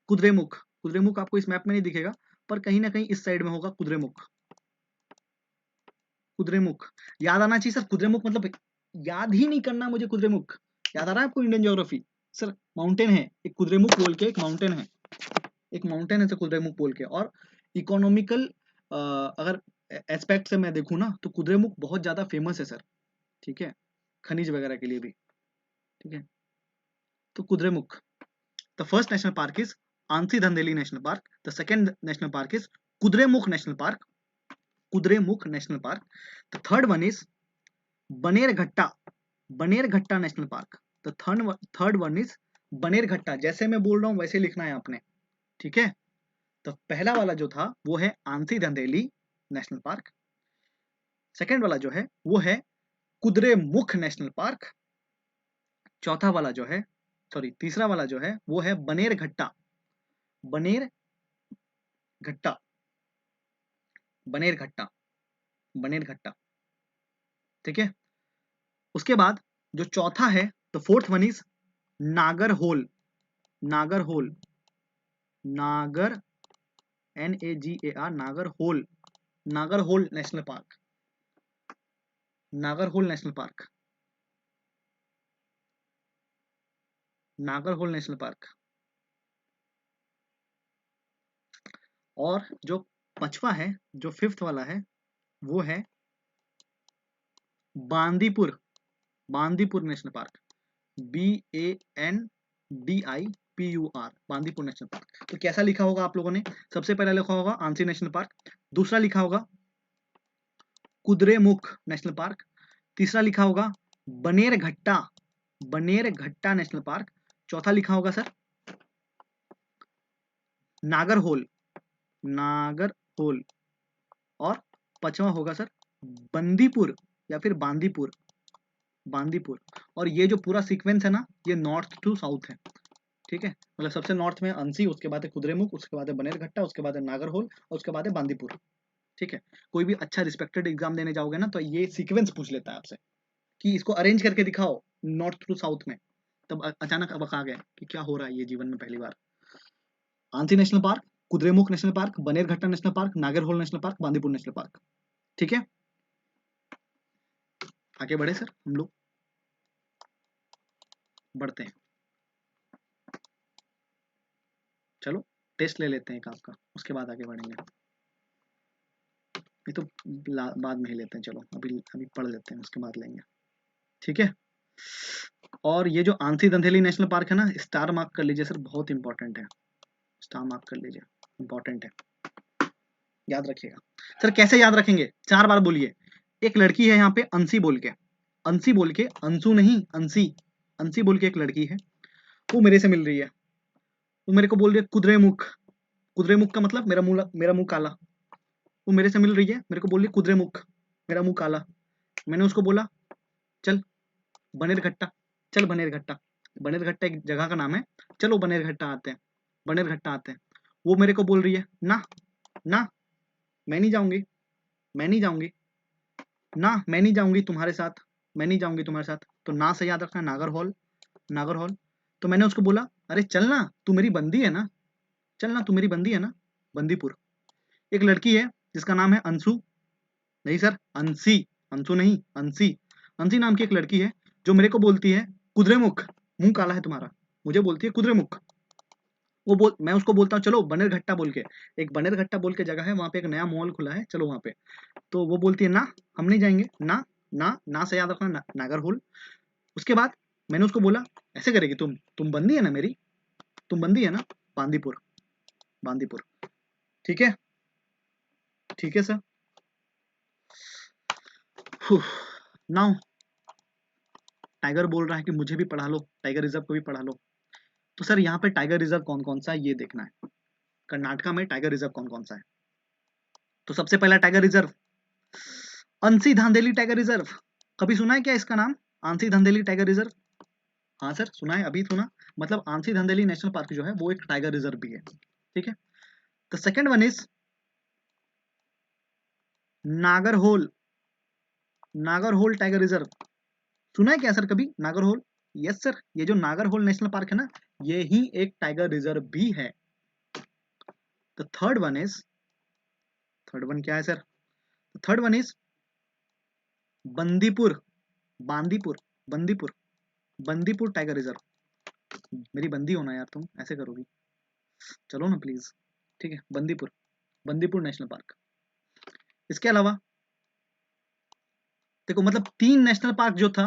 Kudremukh, Kudremukh आपको इस मैप में नहीं दिखेगा, पर कहीं ना कहीं इस साइड में होगा कुद्रेमुख, कुद्रेमुख। याद आना चाहिए सर, कुद्रेमुख मतलब याद ही नहीं करना मुझे, कुद्रेमुख याद आ रहा है आपको, इंडियन ज्योग्राफी सर। माउंटेन है एक कुद्रेमुख बोल के, एक माउंटेन है, एक माउंटेन है सर कुद्रेमुख बोल के। और इकोनॉमिकल अगर एस्पेक्ट से मैं देखूँ ना, तो कुद्रेमुख बहुत ज्यादा फेमस है सर। ठीक है, खनिज वगैरह के लिए भी। ठीक है, तो Kudremukh. The first national park is Anshi Dandeli national park, the second national park is Kudremukh national park, Kudremukh national park. The third one is Bannerghatta, Bannerghatta national park. The third one is Bannerghatta, जैसे मैं बोल रहा हूं वैसे लिखना है आपने। ठीक है, तो पहला वाला जो था वो है ANSI Dandeli national park, second वाला जो है वो है कुद्रेमुख नेशनल पार्क, चौथा वाला जो है, सॉरी तीसरा वाला जो है वो है बनेरघट्टा, बनेरघट्टा, बनेरघट्टा, बनेरघट्टा। ठीक है, उसके बाद जो चौथा है, the fourth one is Nagarhole, Nagarhole, नागर NAGAR, Nagarhole, Nagarhole national park, Nagarhole national park, Nagarhole national park. और जो पांचवा है, जो फिफ्थ वाला है, वो है Bandipur, Bandipur national park, BANDIPUR, Bandipur national park. तो कैसा लिखा होगा आप लोगों ने? सबसे पहला लिखा होगा आंसी नेशनल पार्क, दूसरा लिखा होगा कुद्रेमुख नेशनल पार्क, तीसरा लिखा होगा बनेरघट्टा, बनेरघट्टा नेशनल पार्क, चौथा लिखा होगा सर नागरहोल, नागरहोल, और पांचवा होगा सर बंदीपुर या फिर बांदीपुर, बांदीपुर। और ये जो पूरा सीक्वेंस है ना, ये नॉर्थ टू साउथ है। ठीक है, मतलब सबसे नॉर्थ में अंसी, उसके बाद है कुद्रेमुख, उसके बाद है बनेरघट्टा, उसके बाद है नागरहोल, और उसके बाद है बांदीपुर। ठीक है, कोई भी अच्छा रिस्पेक्टेड एग्जाम देने जाओगे ना, तो ये सीक्वेंस पूछ लेता है आपसे कि इसको अरेंज करके दिखाओ नॉर्थ टू साउथ में। तब अचानक अब आ गया कि क्या हो रहा है ये जीवन में पहली बार। Anshi national park, Kudremukh national park, Bannerghatta national park, Nagarhole national park, Bandipur national park. ठीक है, आगे बढ़े सर, हम लोग बढ़ते हैं। चलो टेस्ट ले लेते हैं एक आपका, उसके बाद आगे बढ़ेंगे। ये तो बाद में ही लेते हैं, चलो अभी अभी पढ़ लेते हैं, उसके बाद लेंगे। ठीक है, और ये जो आंसी धंधेली नेशनल पार्क है ना, स्टार मार्क कर लीजिए सर, बहुत इंपॉर्टेंट है, स्टार मार्क कर लीजिए, इंपॉर्टेंट है, याद रखिएगा। सर कैसे याद रखेंगे? 4 बार बोलिए। एक लड़की है यहाँ पे अंसी बोल के, अंसी बोल के, अंशु नहीं अंसी, अंसी बोल के एक लड़की है, वो मेरे से मिल रही है, वो मेरे को बोल रही है कुद्रेमुख, कुद्रेमुख का मतलब मेरा मुंह काला। वो मेरे से मिल रही है, मेरे को बोल रही है कुद्रेमुख, मेरा मुंह काला। मैंने उसको बोला चल बनेरघट्टा, चल बनेरघट्टा। बनेरघट्टा एक जगह का नाम है, चलो बनेरघट्टा आते हैं, बनेरघट्टा आते हैं। वो मेरे को बोल रही है ना ना, मैं नहीं जाऊंगी, मैं नहीं जाऊंगी, ना मैं नहीं जाऊंगी तुम्हारे साथ, मैं नहीं जाऊंगी तुम्हारे साथ। तो ना से याद रखना नागरहोल, नागरहोल। तो मैंने उसको बोला अरे चल ना, तू मेरी बंदी है ना, चल ना, तू मेरी बंदी है ना, बंदीपुर। एक लड़की है जिसका नाम है अंशु, नहीं सर अंशी, अंशु नहीं अंशी, अंशी नाम की एक लड़की है जो मेरे को बोलती है कुद्रेमुख, मुंह काला है तुम्हारा, मुझे बोलती है कुद्रेमुख। मैं उसको बोलता हूँ चलो बनेरघट्टा बोल के, एक बनेरघट्टा बोल के जगह है, वहां पे एक नया मॉल खुला है, चलो वहां पे। तो वो बोलती है ना हम नहीं जाएंगे, ना ना, ना से याद रखना नागरहोल। उसके बाद मैंने उसको बोला ऐसे करेगी तुम बंदी है ना मेरी, तुम बंदी है ना, बांदीपुर, बांदीपुर। ठीक है, ठीक है सर। नाउ टाइगर बोल रहा है कि मुझे भी पढ़ा लो, टाइगर रिजर्व को भी पढ़ा लो। तो सर यहाँ पे टाइगर रिजर्व कौन कौन सा है ये देखना है, कर्नाटका में टाइगर रिजर्व कौन कौन सा है। तो सबसे पहला tiger reserve Anshi Dandeli tiger reserve, कभी सुना है क्या इसका नाम, आंसी धांधेली टाइगर रिजर्व? हाँ सर सुना है, अभी सुना। मतलब आंसी धांधेली नेशनल पार्क जो है वो एक टाइगर रिजर्व भी है। ठीक है। The second one is Nagarhole, Nagarhole tiger reserve, सुना है क्या सर कभी नागरहोल? यस सर, ये जो नागरहोल नेशनल पार्क है ना, ये ही एक टाइगर रिजर्व भी है। The third one is, third one क्या है sir? Third one is Bandipur, Bandipur, Bandipur, Bandipur tiger reserve. मेरी बंदी होना यार, तुम ऐसे करोगी, चलो ना प्लीज। ठीक है, बंदीपुर, बंदीपुर नेशनल पार्क। इसके अलावा देखो, मतलब तीन नेशनल पार्क जो था,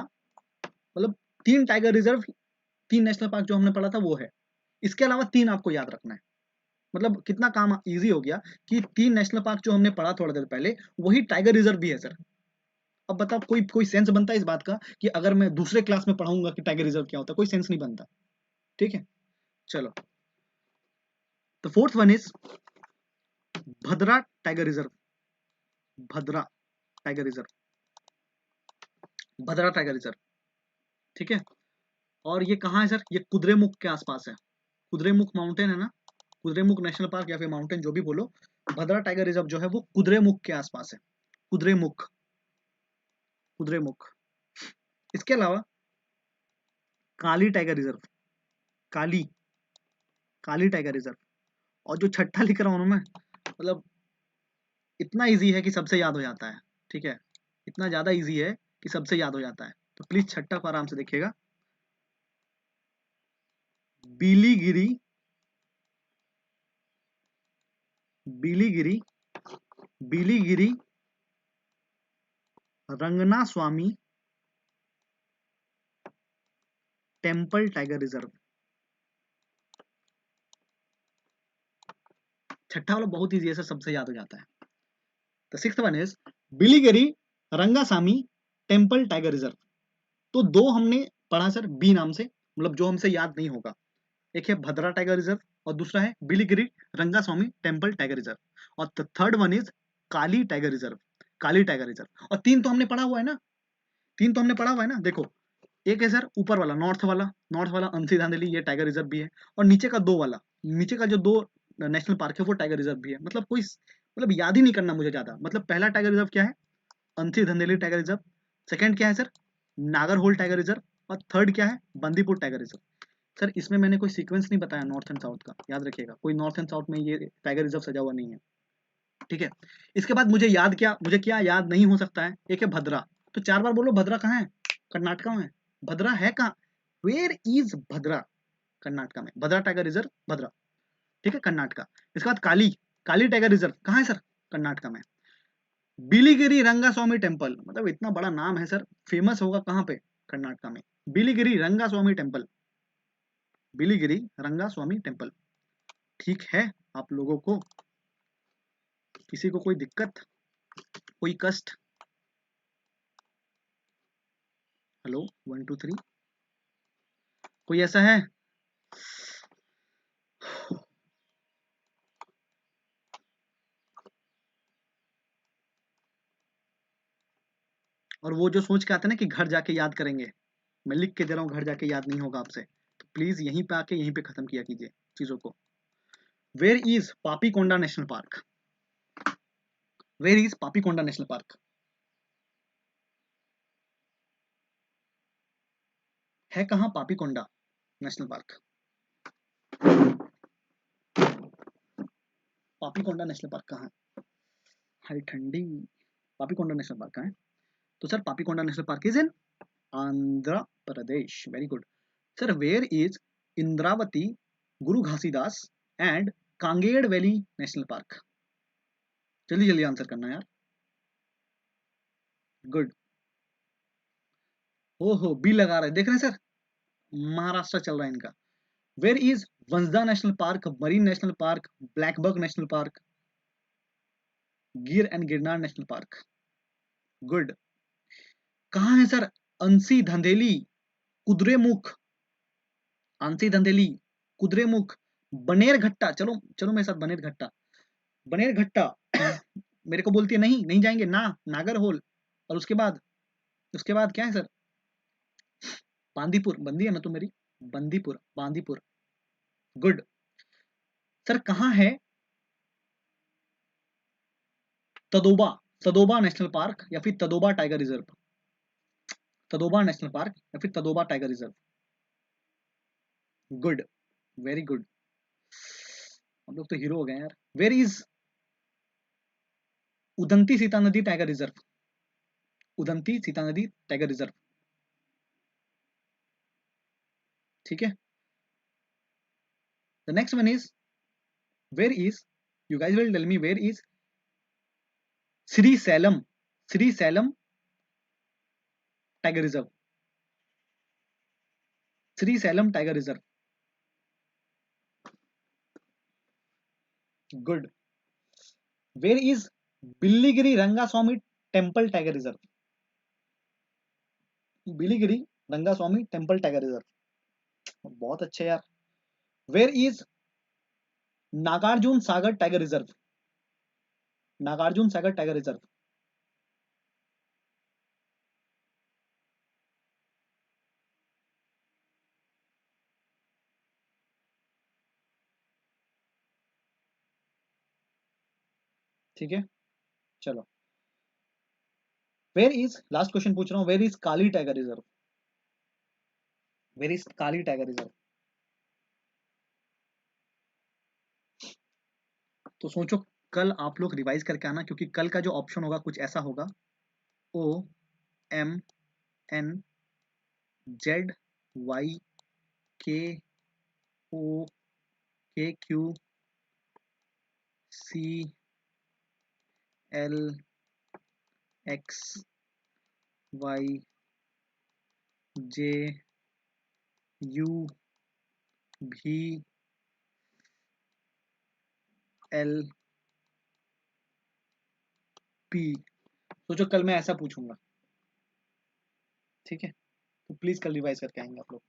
मतलब तीन टाइगर रिजर्व, तीन नेशनल पार्क जो हमने पढ़ा था वो है। इसके अलावा तीन आपको याद रखना है। मतलब कितना काम इजी हो गया कि तीन नेशनल पार्क जो हमने पढ़ा थोड़ा देर पहले, वही टाइगर रिजर्व भी है सर। अब बताओ कोई कोई सेंस बनता है इस बात का कि अगर मैं दूसरे क्लास में पढ़ाऊंगा कि टाइगर रिजर्व क्या होता है, कोई सेंस नहीं बनता। ठीक है, चलो। तो fourth one is Bhadra tiger reserve, Bhadra tiger reserve, Bhadra tiger reserve. ठीक है। और ये कहाँ है सर? ये कुद्रेमुख के आसपास है, कुद्रेमुख माउंटेन है ना, कुद्रेमुख नेशनल पार्क या फिर माउंटेन जो भी बोलो, भद्रा टाइगर रिजर्व जो है वो कुद्रेमुख के आसपास है, कुद्रेमुख, कुद्रेमुख। इसके अलावा काली टाइगर रिजर्व, काली, काली टाइगर रिजर्व। और जो छठा लिख रहा हूँ ना मैं, मतलब इतना इजी है कि सबसे याद हो जाता है। ठीक है, इतना ज्यादा इजी है कि सबसे याद हो जाता है। तो प्लीज छठा को आराम से देखिएगा, बीलीगिरी, बीलीगिरी, बीलीगिरी रंगना स्वामी टेम्पल टाइगर रिजर्व। छठा वाला बहुत इजी है सर, सबसे याद हो जाता है। The sixth one is Biligiri Rangasamy temple tiger reserve. तो दो हमने पढ़ा सर बी नाम से, मतलब जो हमसे याद नहीं होगा। एक है भद्रा टाइगर रिजर्व और दूसरा है Biligiri Rangaswamy temple tiger reserve. और the third one is Kali tiger reserve, Kali tiger reserve. और तीन तो हमने पढ़ा हुआ है ना, तीन तो हमने पढ़ा हुआ है ना। देखो, एक है सर ऊपर वाला, नॉर्थ वाला, नॉर्थ वाला अंशी धांधली, ये टाइगर रिजर्व भी है। और नीचे का दो वाला, नीचे का जो दो नेशनल पार्क है वो टाइगर रिजर्व भी है। मतलब कोई, मतलब याद ही नहीं करना मुझे ज्यादा। मतलब पहला टाइगर रिजर्व क्या है? अंशी धंधेली टाइगर रिजर्व। सेकंड क्या है सर? Nagarhole tiger reserve. और थर्ड क्या है? Bandipur tiger reserve. सर इसमें मैंने कोई सीक्वेंस नहीं बताया नॉर्थ एंड साउथ का, याद रखिएगा। कोई नॉर्थ एंड साउथ में ये टाइगर रिजर्व सजा हुआ नहीं है। ठीक है। इसके बाद मुझे क्या याद नहीं हो सकता है? एक है भद्रा। तो चार बार बोलो भद्रा कहाँ है? कर्नाटका में। भद्रा है कहाँ? वेयर इज भद्रा? कर्नाटका में। भद्रा टाइगर रिजर्व, भद्रा। ठीक है, कर्नाटका। इसके बाद काली, काली टाइगर रिजर्व कहाँ है सर? कर्नाटका में। बिलीगिरी रंगास्वामी टेम्पल, मतलब इतना बड़ा नाम है सर, फेमस होगा कहाँ पे? कर्नाटका में। Biligiri Rangaswamy temple, Biligiri Rangaswamy temple. ठीक है, आप लोगों को किसी को कोई दिक्कत, कोई कष्ट? हेलो, 1 2 3, कोई ऐसा है? और वो जो सोच के आते हैं ना कि घर जाके याद करेंगे, मैं लिख के दे रहा हूँ, घर जाके याद नहीं होगा आपसे, तो प्लीज यहीं पे आके यहीं पे खत्म किया कीजिए चीजों को। Where is Papikonda national park? Where is Papikonda national park? है कहाँ Papikonda national park? Papikonda national park कहाँ है? हाय ठंडी। पापीकोंडा नेशनल पार्क कहाँ है? तो sir Papikonda national park is in Andhra Pradesh. Very good sir. Where is Indravati, Guru Ghasidas and Kanger valley national park? जल्दी जल्दी आंसर करना यार। गुड। ओहो बी लगा रहे, देख रहे हैं सर, महाराष्ट्र चल रहा है इनका। Where is Vansda national park, marine national park, blackbuck national park, Gir and Girnar national park? Good. कहाँ है सर? अंसी धंधेली, कुद्रेमुख, आंसी धंधेली, कुद्रेमुख, बनेर घट्टा, चलो चलो मेरे साथ, बनेर घट्टा, बनेर घट्टा मेरे को बोलती है नहीं नहीं जाएंगे ना, नागरहोल, और उसके बाद क्या है सर? बांदीपुर, बंदी है ना तू मेरी, बंदीपुर, बांदीपुर। Good sir. कहाँ है तदोबा, तदोबा नेशनल पार्क या फिर Tadoba tiger reserve? Tadoba national park या फिर Tadoba tiger reserve? Good, very good, हम लोग तो हीरो हो गए यार। Where is Udanti Sitanadi tiger reserve? Udanti Sitanadi tiger reserve, ठीक है। The next one is where is, you guys will tell me, where is Srisailam, Srisailam tiger reserve? Srisailam tiger reserve. Good. Where is Biligiri Rangaswamy temple tiger reserve? Biligiri Rangaswamy temple tiger reserve, बहुत अच्छे यार। Where is Nagarjuna Sagar tiger reserve? Nagarjuna Sagar tiger reserve. ठीक है चलो। Where is, last question पूछ रहा हूँ, where is Kali tiger reserve? Where is Kali tiger reserve? तो सोचो, कल आप लोग रिवाइज करके आना, क्योंकि कल का जो ऑप्शन होगा कुछ ऐसा होगा, O M N Z Y K O K Q C L X Y J U भी एल पी। सोचो कल मैं ऐसा पूछूंगा, ठीक है, तो प्लीज कल रिवाइज करके आएंगे आप लोग।